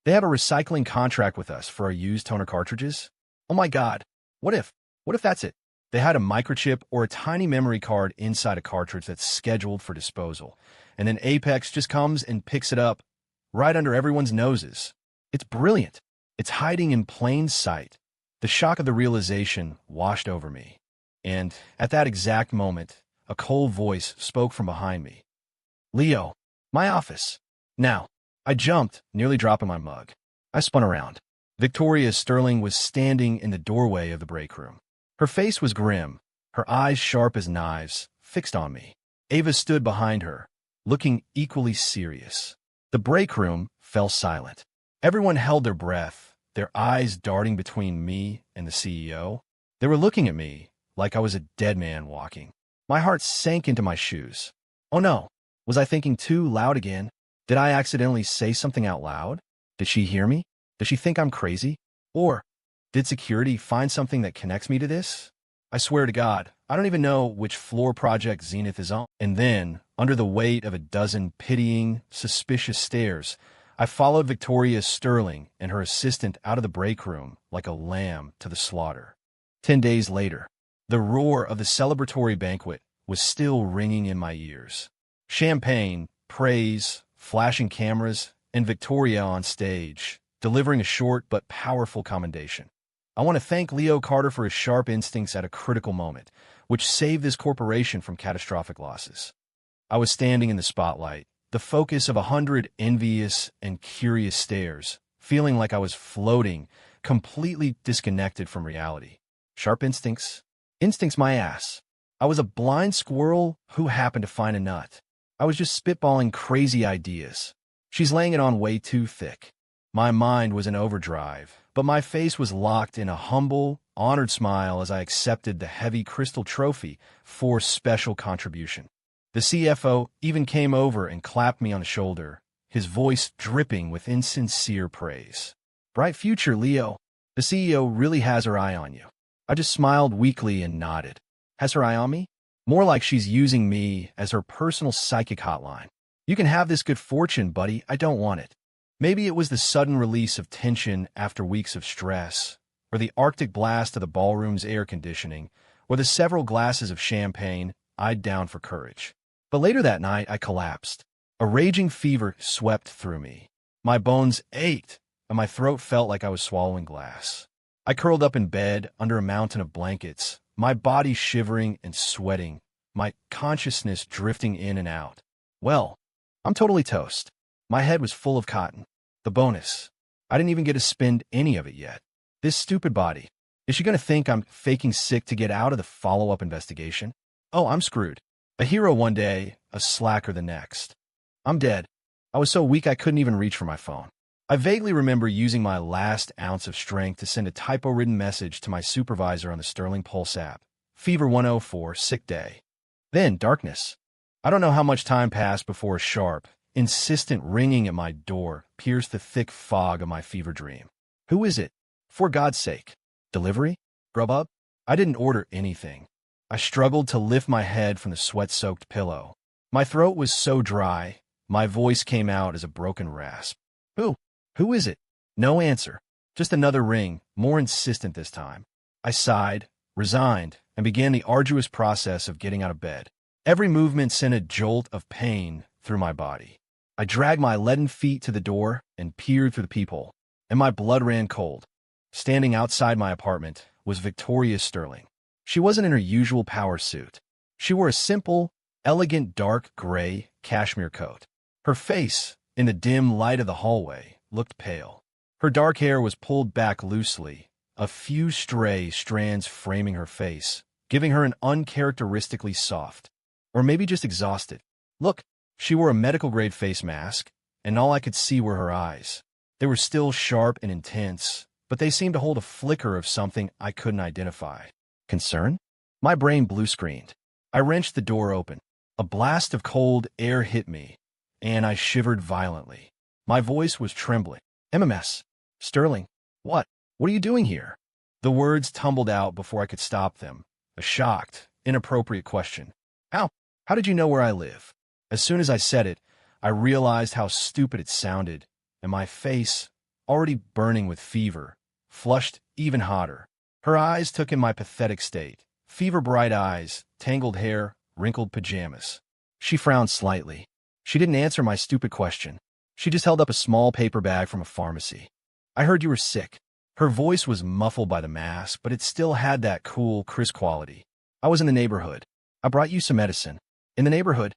They have a recycling contract with us for our used toner cartridges? Oh my God. What if that's it? They had a microchip or a tiny memory card inside a cartridge that's scheduled for disposal, and then Apex just comes and picks it up right under everyone's noses. It's brilliant. It's hiding in plain sight. The shock of the realization washed over me. And at that exact moment, a cold voice spoke from behind me. Leo, my office. Now, I jumped, nearly dropping my mug. I spun around. Victoria Sterling was standing in the doorway of the break room. Her face was grim, her eyes sharp as knives, fixed on me. Ava stood behind her, looking equally serious. The break room fell silent. Everyone held their breath, their eyes darting between me and the CEO. They were looking at me like I was a dead man walking. My heart sank into my shoes. Oh no, was I thinking too loud again? Did I accidentally say something out loud? Did she hear me? Does she think I'm crazy? Or did security find something that connects me to this? I swear to God, I don't even know which floor Project Zenith is on. And then, under the weight of a dozen pitying, suspicious stares, I followed Victoria Sterling and her assistant out of the break room like a lamb to the slaughter. 10 days later, the roar of the celebratory banquet was still ringing in my ears. Champagne, praise, flashing cameras, and Victoria on stage, delivering a short but powerful commendation. I want to thank Leo Carter for his sharp instincts at a critical moment, which saved this corporation from catastrophic losses. I was standing in the spotlight, the focus of 100 envious and curious stares, feeling like I was floating, completely disconnected from reality. Sharp instincts? Instincts my ass. I was a blind squirrel who happened to find a nut. I was just spitballing crazy ideas. She's laying it on way too thick. My mind was in overdrive, but my face was locked in a humble, honored smile as I accepted the heavy crystal trophy for special contribution. The CFO even came over and clapped me on the shoulder, his voice dripping with insincere praise. Bright future, Leo. The CEO really has her eye on you. I just smiled weakly and nodded. Has her eye on me? More like she's using me as her personal psychic hotline. You can have this good fortune, buddy. I don't want it. Maybe it was the sudden release of tension after weeks of stress, or the Arctic blast of the ballroom's air conditioning, or the several glasses of champagne I'd down for courage. But later that night, I collapsed. A raging fever swept through me. My bones ached, and my throat felt like I was swallowing glass. I curled up in bed under a mountain of blankets, my body shivering and sweating, my consciousness drifting in and out. Well, I'm totally toast. My head was full of cotton. The bonus, I didn't even get to spend any of it yet. This stupid body. Is she going to think I'm faking sick to get out of the follow-up investigation? Oh, I'm screwed. A hero one day, a slacker the next. I'm dead. I was so weak I couldn't even reach for my phone. I vaguely remember using my last ounce of strength to send a typo-ridden message to my supervisor on the Sterling Pulse app. Fever 104, sick day. Then darkness. I don't know how much time passed before a sharp, insistent ringing at my door pierced the thick fog of my fever dream. Who is it? For God's sake. Delivery? Grubhub? I didn't order anything. I struggled to lift my head from the sweat-soaked pillow. My throat was so dry, my voice came out as a broken rasp. Who? Who is it? No answer. Just another ring, more insistent this time. I sighed, resigned, and began the arduous process of getting out of bed. Every movement sent a jolt of pain through my body. I dragged my leaden feet to the door and peered through the peephole, and my blood ran cold. Standing outside my apartment was Victoria Sterling. She wasn't in her usual power suit. She wore a simple, elegant dark gray cashmere coat. Her face, in the dim light of the hallway, looked pale. Her dark hair was pulled back loosely, a few stray strands framing her face, giving her an uncharacteristically soft, or maybe just exhausted look. She wore a medical-grade face mask, and all I could see were her eyes. They were still sharp and intense, but they seemed to hold a flicker of something I couldn't identify. Concern? My brain blue-screened. I wrenched the door open. A blast of cold air hit me, and I shivered violently. My voice was trembling. MMS. Sterling. What? What are you doing here? The words tumbled out before I could stop them. A shocked, inappropriate question. How did you know where I live? As soon as I said it, I realized how stupid it sounded, and my face, already burning with fever, flushed even hotter. Her eyes took in my pathetic state. Fever-bright eyes, tangled hair, wrinkled pajamas. She frowned slightly. She didn't answer my stupid question. She just held up a small paper bag from a pharmacy. I heard you were sick. Her voice was muffled by the mask, but it still had that cool, crisp quality. I was in the neighborhood. I brought you some medicine. In the neighborhood?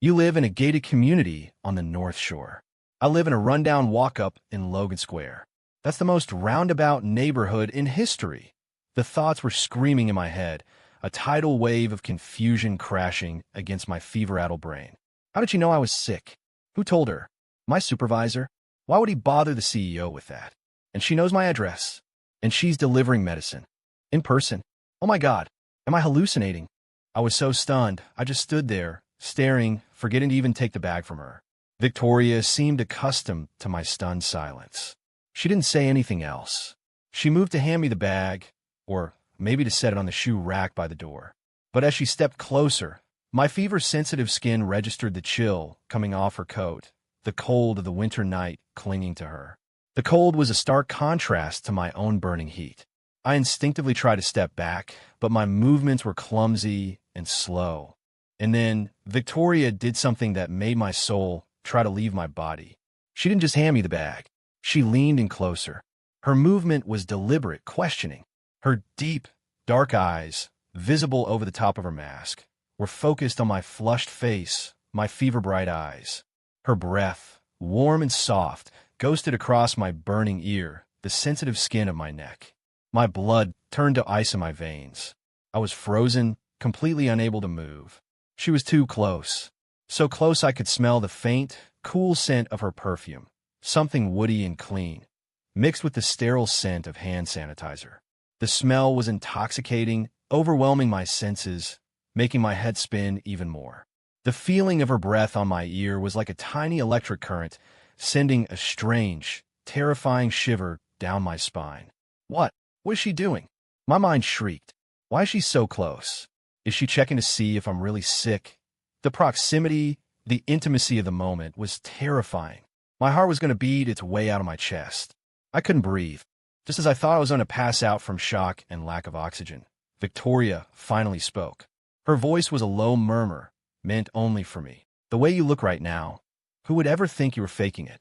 You live in a gated community on the North Shore. I live in a rundown walk-up in Logan Square. That's the most roundabout neighborhood in history. The thoughts were screaming in my head, a tidal wave of confusion crashing against my fever-addled brain. How did she know I was sick? Who told her? My supervisor? Why would he bother the CEO with that? And she knows my address. And she's delivering medicine. In person. Oh my God. Am I hallucinating? I was so stunned, I just stood there, staring, forgetting to even take the bag from her. Victoria seemed accustomed to my stunned silence. She didn't say anything else. She moved to hand me the bag, or maybe to set it on the shoe rack by the door. But as she stepped closer, my fever-sensitive skin registered the chill coming off her coat, the cold of the winter night clinging to her. The cold was a stark contrast to my own burning heat. I instinctively tried to step back, but my movements were clumsy and slow. And then Victoria did something that made my soul try to leave my body. She didn't just hand me the bag. She leaned in closer. Her movement was deliberate, questioning. Her deep, dark eyes, visible over the top of her mask, were focused on my flushed face, my fever-bright eyes. Her breath, warm and soft, ghosted across my burning ear, the sensitive skin of my neck. My blood turned to ice in my veins. I was frozen, completely unable to move. She was too close. So close I could smell the faint, cool scent of her perfume, something woody and clean, mixed with the sterile scent of hand sanitizer. The smell was intoxicating, overwhelming my senses, making my head spin even more. The feeling of her breath on my ear was like a tiny electric current, sending a strange, terrifying shiver down my spine. What was she doing? My mind shrieked. Why is she so close? Is she checking to see if I'm really sick? The proximity, the intimacy of the moment was terrifying. My heart was going to beat its way out of my chest. I couldn't breathe. Just as I thought I was going to pass out from shock and lack of oxygen, Victoria finally spoke. Her voice was a low murmur, meant only for me. The way you look right now, who would ever think you were faking it?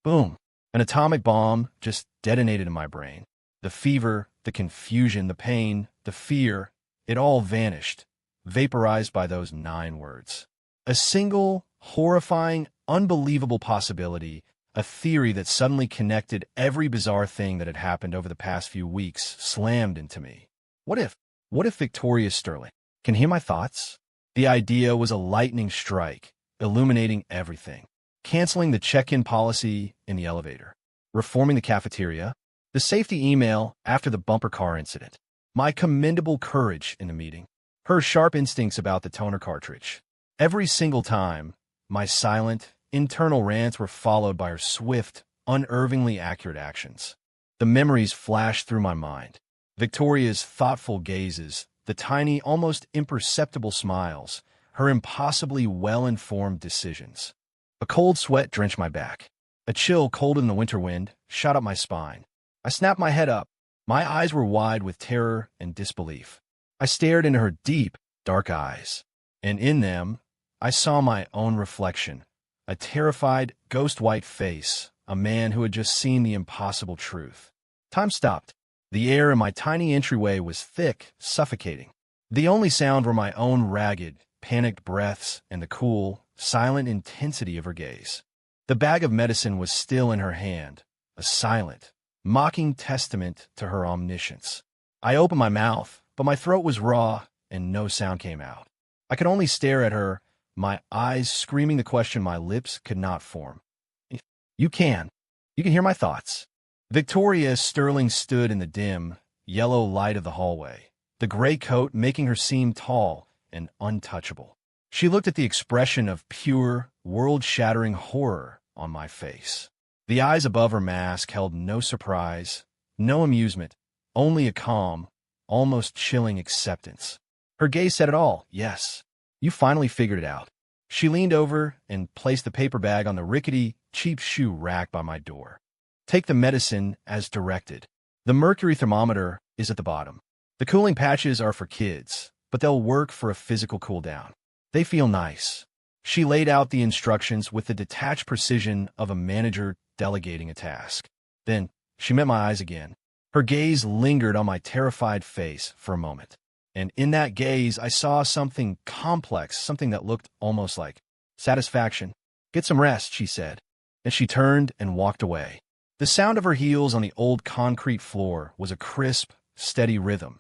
Boom. An atomic bomb just detonated in my brain. The fever, the confusion, the pain, the fear, it all vanished, vaporized by those 9 words. A single, horrifying, unbelievable possibility, a theory that suddenly connected every bizarre thing that had happened over the past few weeks, slammed into me. What if Victoria Sterling can hear my thoughts? The idea was a lightning strike, illuminating everything. Canceling the check-in policy in the elevator, reforming the cafeteria, the safety email after the bumper car incident, my commendable courage in the meeting, her sharp instincts about the toner cartridge. Every single time, my silent, internal rants were followed by her swift, unervingly accurate actions. The memories flashed through my mind. Victoria's thoughtful gazes, the tiny, almost imperceptible smiles, her impossibly well-informed decisions. A cold sweat drenched my back. A chill colder than the winter wind shot up my spine. I snapped my head up. My eyes were wide with terror and disbelief. I stared into her deep, dark eyes, and in them, I saw my own reflection, a terrified, ghost-white face, a man who had just seen the impossible truth. Time stopped. The air in my tiny entryway was thick, suffocating. The only sound were my own ragged, panicked breaths and the cool, silent intensity of her gaze. The bag of medicine was still in her hand, a silent, mocking testament to her omniscience. I opened my mouth, but my throat was raw and no sound came out. I could only stare at her, my eyes screaming the question my lips could not form. You can hear my thoughts. Victoria Sterling stood in the dim, yellow light of the hallway, the gray coat making her seem tall and untouchable. She looked at the expression of pure, world-shattering horror on my face. The eyes above her mask held no surprise, no amusement, only a calm, almost chilling acceptance. Her gaze said it all. Yes, you finally figured it out. She leaned over and placed the paper bag on the rickety, cheap shoe rack by my door. Take the medicine as directed. The mercury thermometer is at the bottom. The cooling patches are for kids, but they'll work for a physical cool down. They feel nice. She laid out the instructions with the detached precision of a manager delegating a task. Then she met my eyes again. Her gaze lingered on my terrified face for a moment. And in that gaze, I saw something complex, something that looked almost like satisfaction. Get some rest, she said. And she turned and walked away. The sound of her heels on the old concrete floor was a crisp, steady rhythm,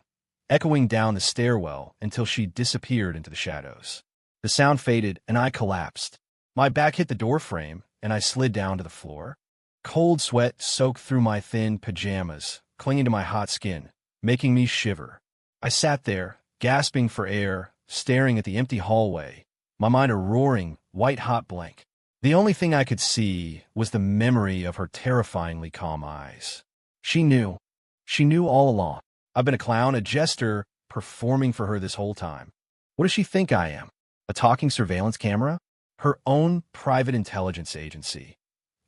echoing down the stairwell until she disappeared into the shadows. The sound faded, and I collapsed. My back hit the doorframe, and I slid down to the floor. Cold sweat soaked through my thin pajamas, clinging to my hot skin, making me shiver. I sat there, gasping for air, staring at the empty hallway, my mind a roaring, white-hot blank. The only thing I could see was the memory of her terrifyingly calm eyes. She knew. She knew all along. I've been a clown, a jester, performing for her this whole time. What does she think I am? A talking surveillance camera? Her own private intelligence agency.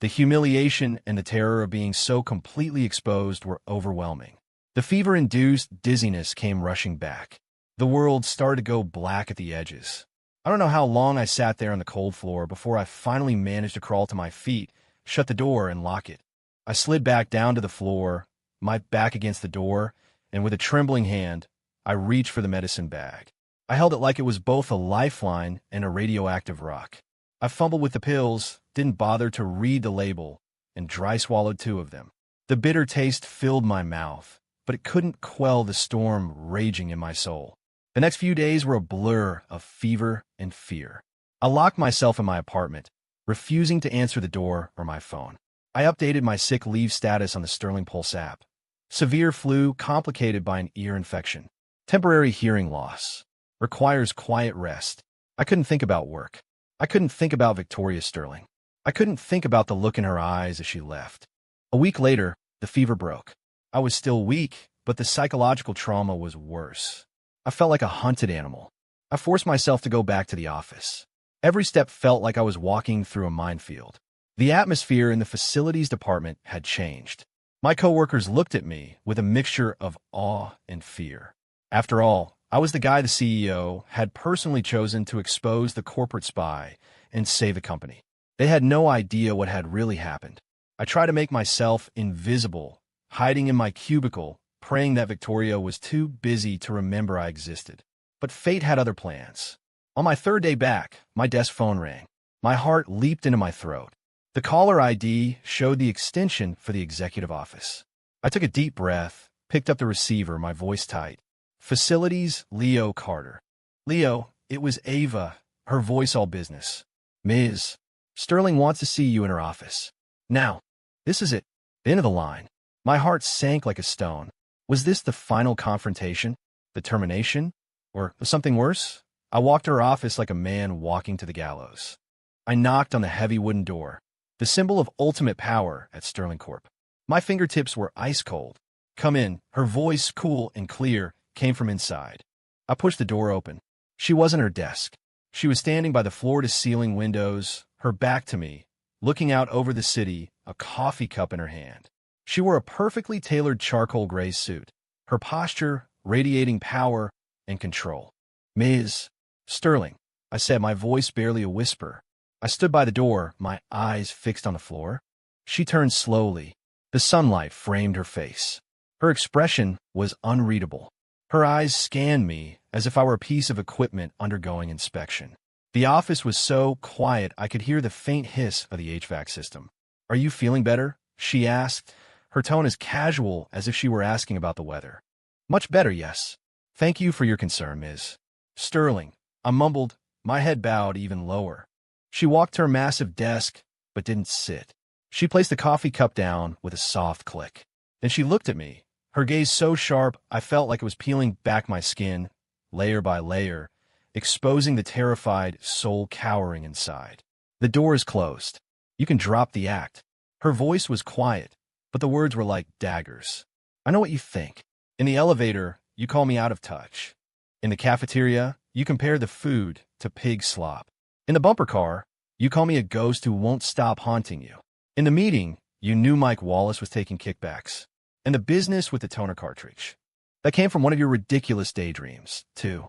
The humiliation and the terror of being so completely exposed were overwhelming. The fever-induced dizziness came rushing back. The world started to go black at the edges. I don't know how long I sat there on the cold floor before I finally managed to crawl to my feet, shut the door, and lock it. I slid back down to the floor, my back against the door, and with a trembling hand, I reached for the medicine bag. I held it like it was both a lifeline and a radioactive rock. I fumbled with the pills, didn't bother to read the label, and dry swallowed 2 of them. The bitter taste filled my mouth, but it couldn't quell the storm raging in my soul. The next few days were a blur of fever and fear. I locked myself in my apartment, refusing to answer the door or my phone. I updated my sick leave status on the Sterling Pulse app. Severe flu complicated by an ear infection. Temporary hearing loss. Requires quiet rest. I couldn't think about work. I couldn't think about Victoria Sterling. I couldn't think about the look in her eyes as she left. A week later, the fever broke. I was still weak, but the psychological trauma was worse. I felt like a hunted animal. I forced myself to go back to the office. Every step felt like I was walking through a minefield. The atmosphere in the facilities department had changed. My coworkers looked at me with a mixture of awe and fear. After all, I was the guy the CEO had personally chosen to expose the corporate spy and save the company. They had no idea what had really happened. I tried to make myself invisible, hiding in my cubicle, praying that Victoria was too busy to remember I existed. But fate had other plans. On my third day back, my desk phone rang. My heart leaped into my throat. The caller ID showed the extension for the executive office. I took a deep breath, picked up the receiver, my voice tight. Facilities, Leo Carter. Leo, it was Ava, her voice all business. Ms. Sterling wants to see you in her office. Now, this is it. The end of the line. My heart sank like a stone. Was this the final confrontation? The termination? Or something worse? I walked to her office like a man walking to the gallows. I knocked on the heavy wooden door, the symbol of ultimate power at Sterling Corp. My fingertips were ice cold. Come in. Her voice, cool and clear, came from inside. I pushed the door open. She wasn't at her desk. She was standing by the floor-to-ceiling windows, her back to me, looking out over the city, a coffee cup in her hand. She wore a perfectly tailored charcoal gray suit, her posture radiating power and control. Ms. Sterling, I said, my voice barely a whisper. I stood by the door, my eyes fixed on the floor. She turned slowly. The sunlight framed her face. Her expression was unreadable. Her eyes scanned me as if I were a piece of equipment undergoing inspection. The office was so quiet I could hear the faint hiss of the HVAC system. Are you feeling better? She asked, her tone as casual as if she were asking about the weather. Much better, yes. Thank you for your concern, Ms. Sterling. I mumbled, my head bowed even lower. She walked to her massive desk, but didn't sit. She placed the coffee cup down with a soft click. Then she looked at me, her gaze so sharp I felt like it was peeling back my skin, layer by layer, exposing the terrified soul cowering inside. The door is closed. You can drop the act. Her voice was quiet, but the words were like daggers. I know what you think. In the elevator, you call me out of touch. In the cafeteria, you compare the food to pig slop. In the bumper car, you call me a ghost who won't stop haunting you. In the meeting, you knew Mike Wallace was taking kickbacks. And the business with the toner cartridge. That came from one of your ridiculous daydreams, too.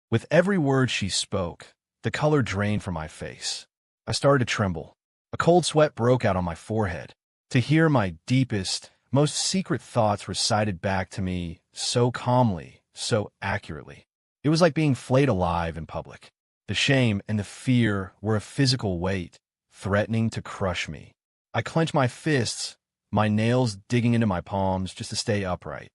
With every word she spoke, the color drained from my face. I started to tremble. A cold sweat broke out on my forehead. To hear my deepest, most secret thoughts recited back to me so calmly, so accurately. It was like being flayed alive in public. The shame and the fear were a physical weight, threatening to crush me. I clenched my fists, my nails digging into my palms just to stay upright.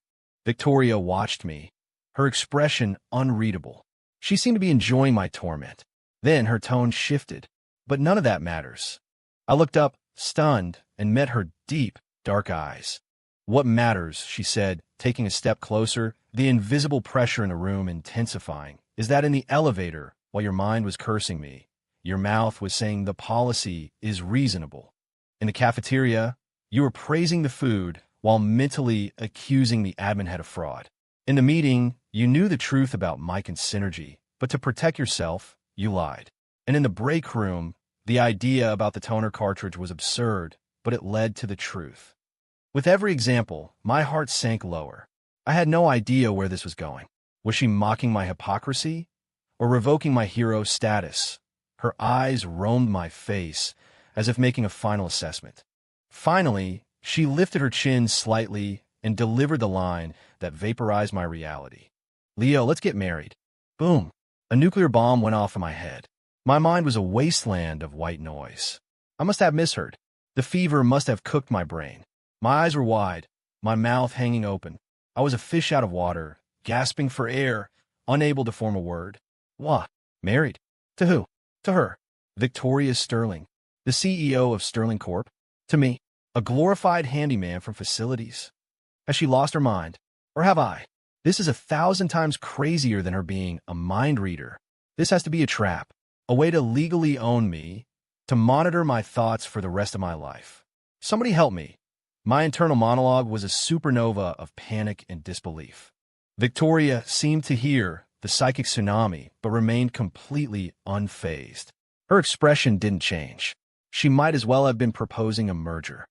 Victoria watched me, her expression unreadable. She seemed to be enjoying my torment. Then her tone shifted, but none of that matters. I looked up, stunned, and met her deep, dark eyes. What matters, she said, taking a step closer, the invisible pressure in the room intensifying, is that in the elevator, while your mind was cursing me, your mouth was saying the policy is reasonable. In the cafeteria, you were praising the food while mentally accusing the admin head of fraud. In the meeting, you knew the truth about Mike and Synergy, but to protect yourself, you lied. And in the break room, the idea about the toner cartridge was absurd, but it led to the truth. With every example, my heart sank lower. I had no idea where this was going. Was she mocking my hypocrisy or revoking my hero status? Her eyes roamed my face as if making a final assessment. Finally, she lifted her chin slightly and delivered the line that vaporized my reality. Leo, let's get married. Boom. A nuclear bomb went off in my head. My mind was a wasteland of white noise. I must have misheard. The fever must have cooked my brain. My eyes were wide, my mouth hanging open. I was a fish out of water, gasping for air, unable to form a word. What? Married? To who? To her. Victoria Sterling, the CEO of Sterling Corp. To me, a glorified handyman from facilities. Has she lost her mind? Or have I? This is 1,000 times crazier than her being a mind reader. This has to be a trap, a way to legally own me, to monitor my thoughts for the rest of my life. Somebody help me. My internal monologue was a supernova of panic and disbelief. Victoria seemed to hear the psychic tsunami, but remained completely unfazed. Her expression didn't change. She might as well have been proposing a merger.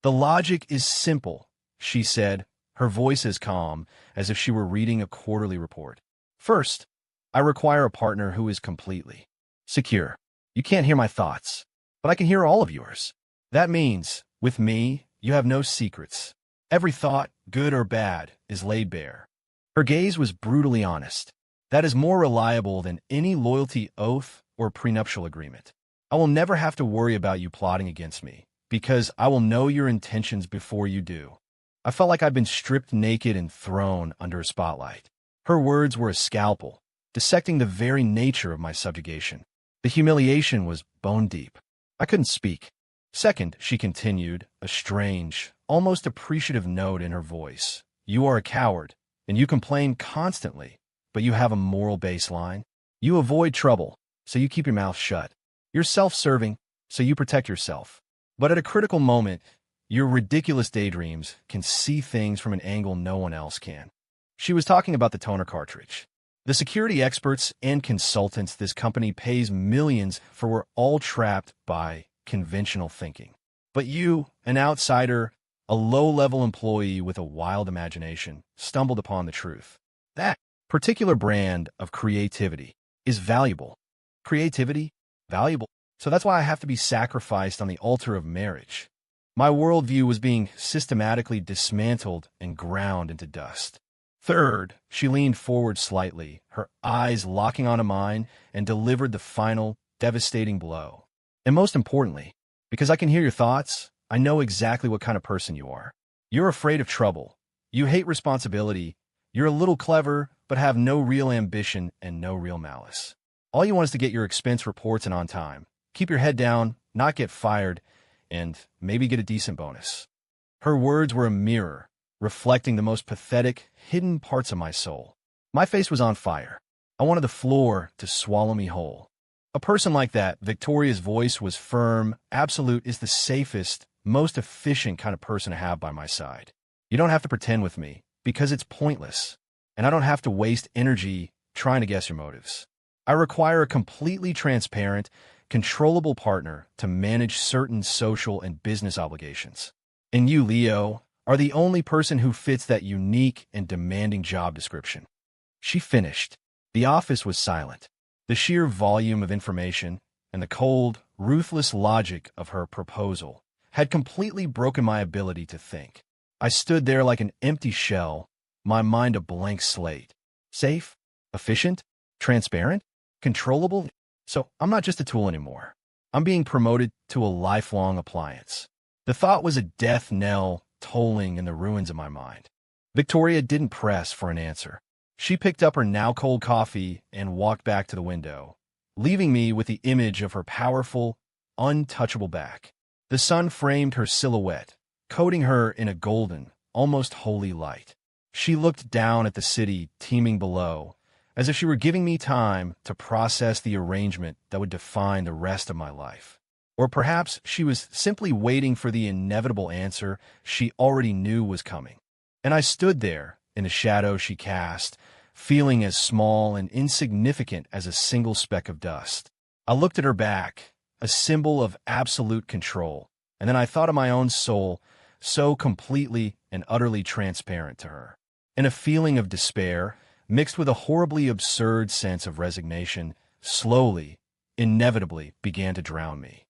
The logic is simple, she said, her voice as calm as if she were reading a quarterly report. First, I require a partner who is completely secure. You can't hear my thoughts, but I can hear all of yours. That means, with me, you have no secrets. Every thought, good or bad, is laid bare. Her gaze was brutally honest. That is more reliable than any loyalty oath or prenuptial agreement. I will never have to worry about you plotting against me, because I will know your intentions before you do. I felt like I'd been stripped naked and thrown under a spotlight. Her words were a scalpel, dissecting the very nature of my subjugation. The humiliation was bone deep. I couldn't speak. Second, she continued, a strange, almost appreciative note in her voice. You are a coward, and you complain constantly, but you have a moral baseline. You avoid trouble, so you keep your mouth shut. You're self-serving, so you protect yourself. But at a critical moment, your ridiculous daydreams can see things from an angle no one else can. She was talking about the toner cartridge. The security experts and consultants this company pays millions for were all trapped by conventional thinking. But you, an outsider, a low-level employee with a wild imagination, stumbled upon the truth. That particular brand of creativity is valuable. Creativity? Valuable. So that's why I have to be sacrificed on the altar of marriage. My worldview was being systematically dismantled and ground into dust. Third, she leaned forward slightly, her eyes locking onto mine, and delivered the final, devastating blow. And most importantly, because I can hear your thoughts, I know exactly what kind of person you are. You're afraid of trouble. You hate responsibility. You're a little clever, but have no real ambition and no real malice. All you want is to get your expense reports in on time, keep your head down, not get fired, and maybe get a decent bonus. Her words were a mirror, reflecting the most pathetic, hidden parts of my soul. My face was on fire. I wanted the floor to swallow me whole. A person like that, Victoria's voice was firm, absolute, is the safest, most efficient kind of person to have by my side. You don't have to pretend with me, because it's pointless, and I don't have to waste energy trying to guess your motives. I require a completely transparent, controllable partner to manage certain social and business obligations. And you, Leo, are the only person who fits that unique and demanding job description. She finished. The office was silent. The sheer volume of information and the cold, ruthless logic of her proposal had completely broken my ability to think. I stood there like an empty shell, my mind a blank slate. Safe? Efficient? Transparent? Controllable? So I'm not just a tool anymore. I'm being promoted to a lifelong appliance. The thought was a death knell tolling in the ruins of my mind. Victoria didn't press for an answer. She picked up her now cold coffee and walked back to the window, leaving me with the image of her powerful, untouchable back. The sun framed her silhouette, coating her in a golden, almost holy light. She looked down at the city teeming below, as if she were giving me time to process the arrangement that would define the rest of my life. Or perhaps she was simply waiting for the inevitable answer she already knew was coming. And I stood there, in the shadow she cast, feeling as small and insignificant as a single speck of dust. I looked at her back, a symbol of absolute control, and then I thought of my own soul, so completely and utterly transparent to her. And a feeling of despair, mixed with a horribly absurd sense of resignation, slowly, inevitably began to drown me.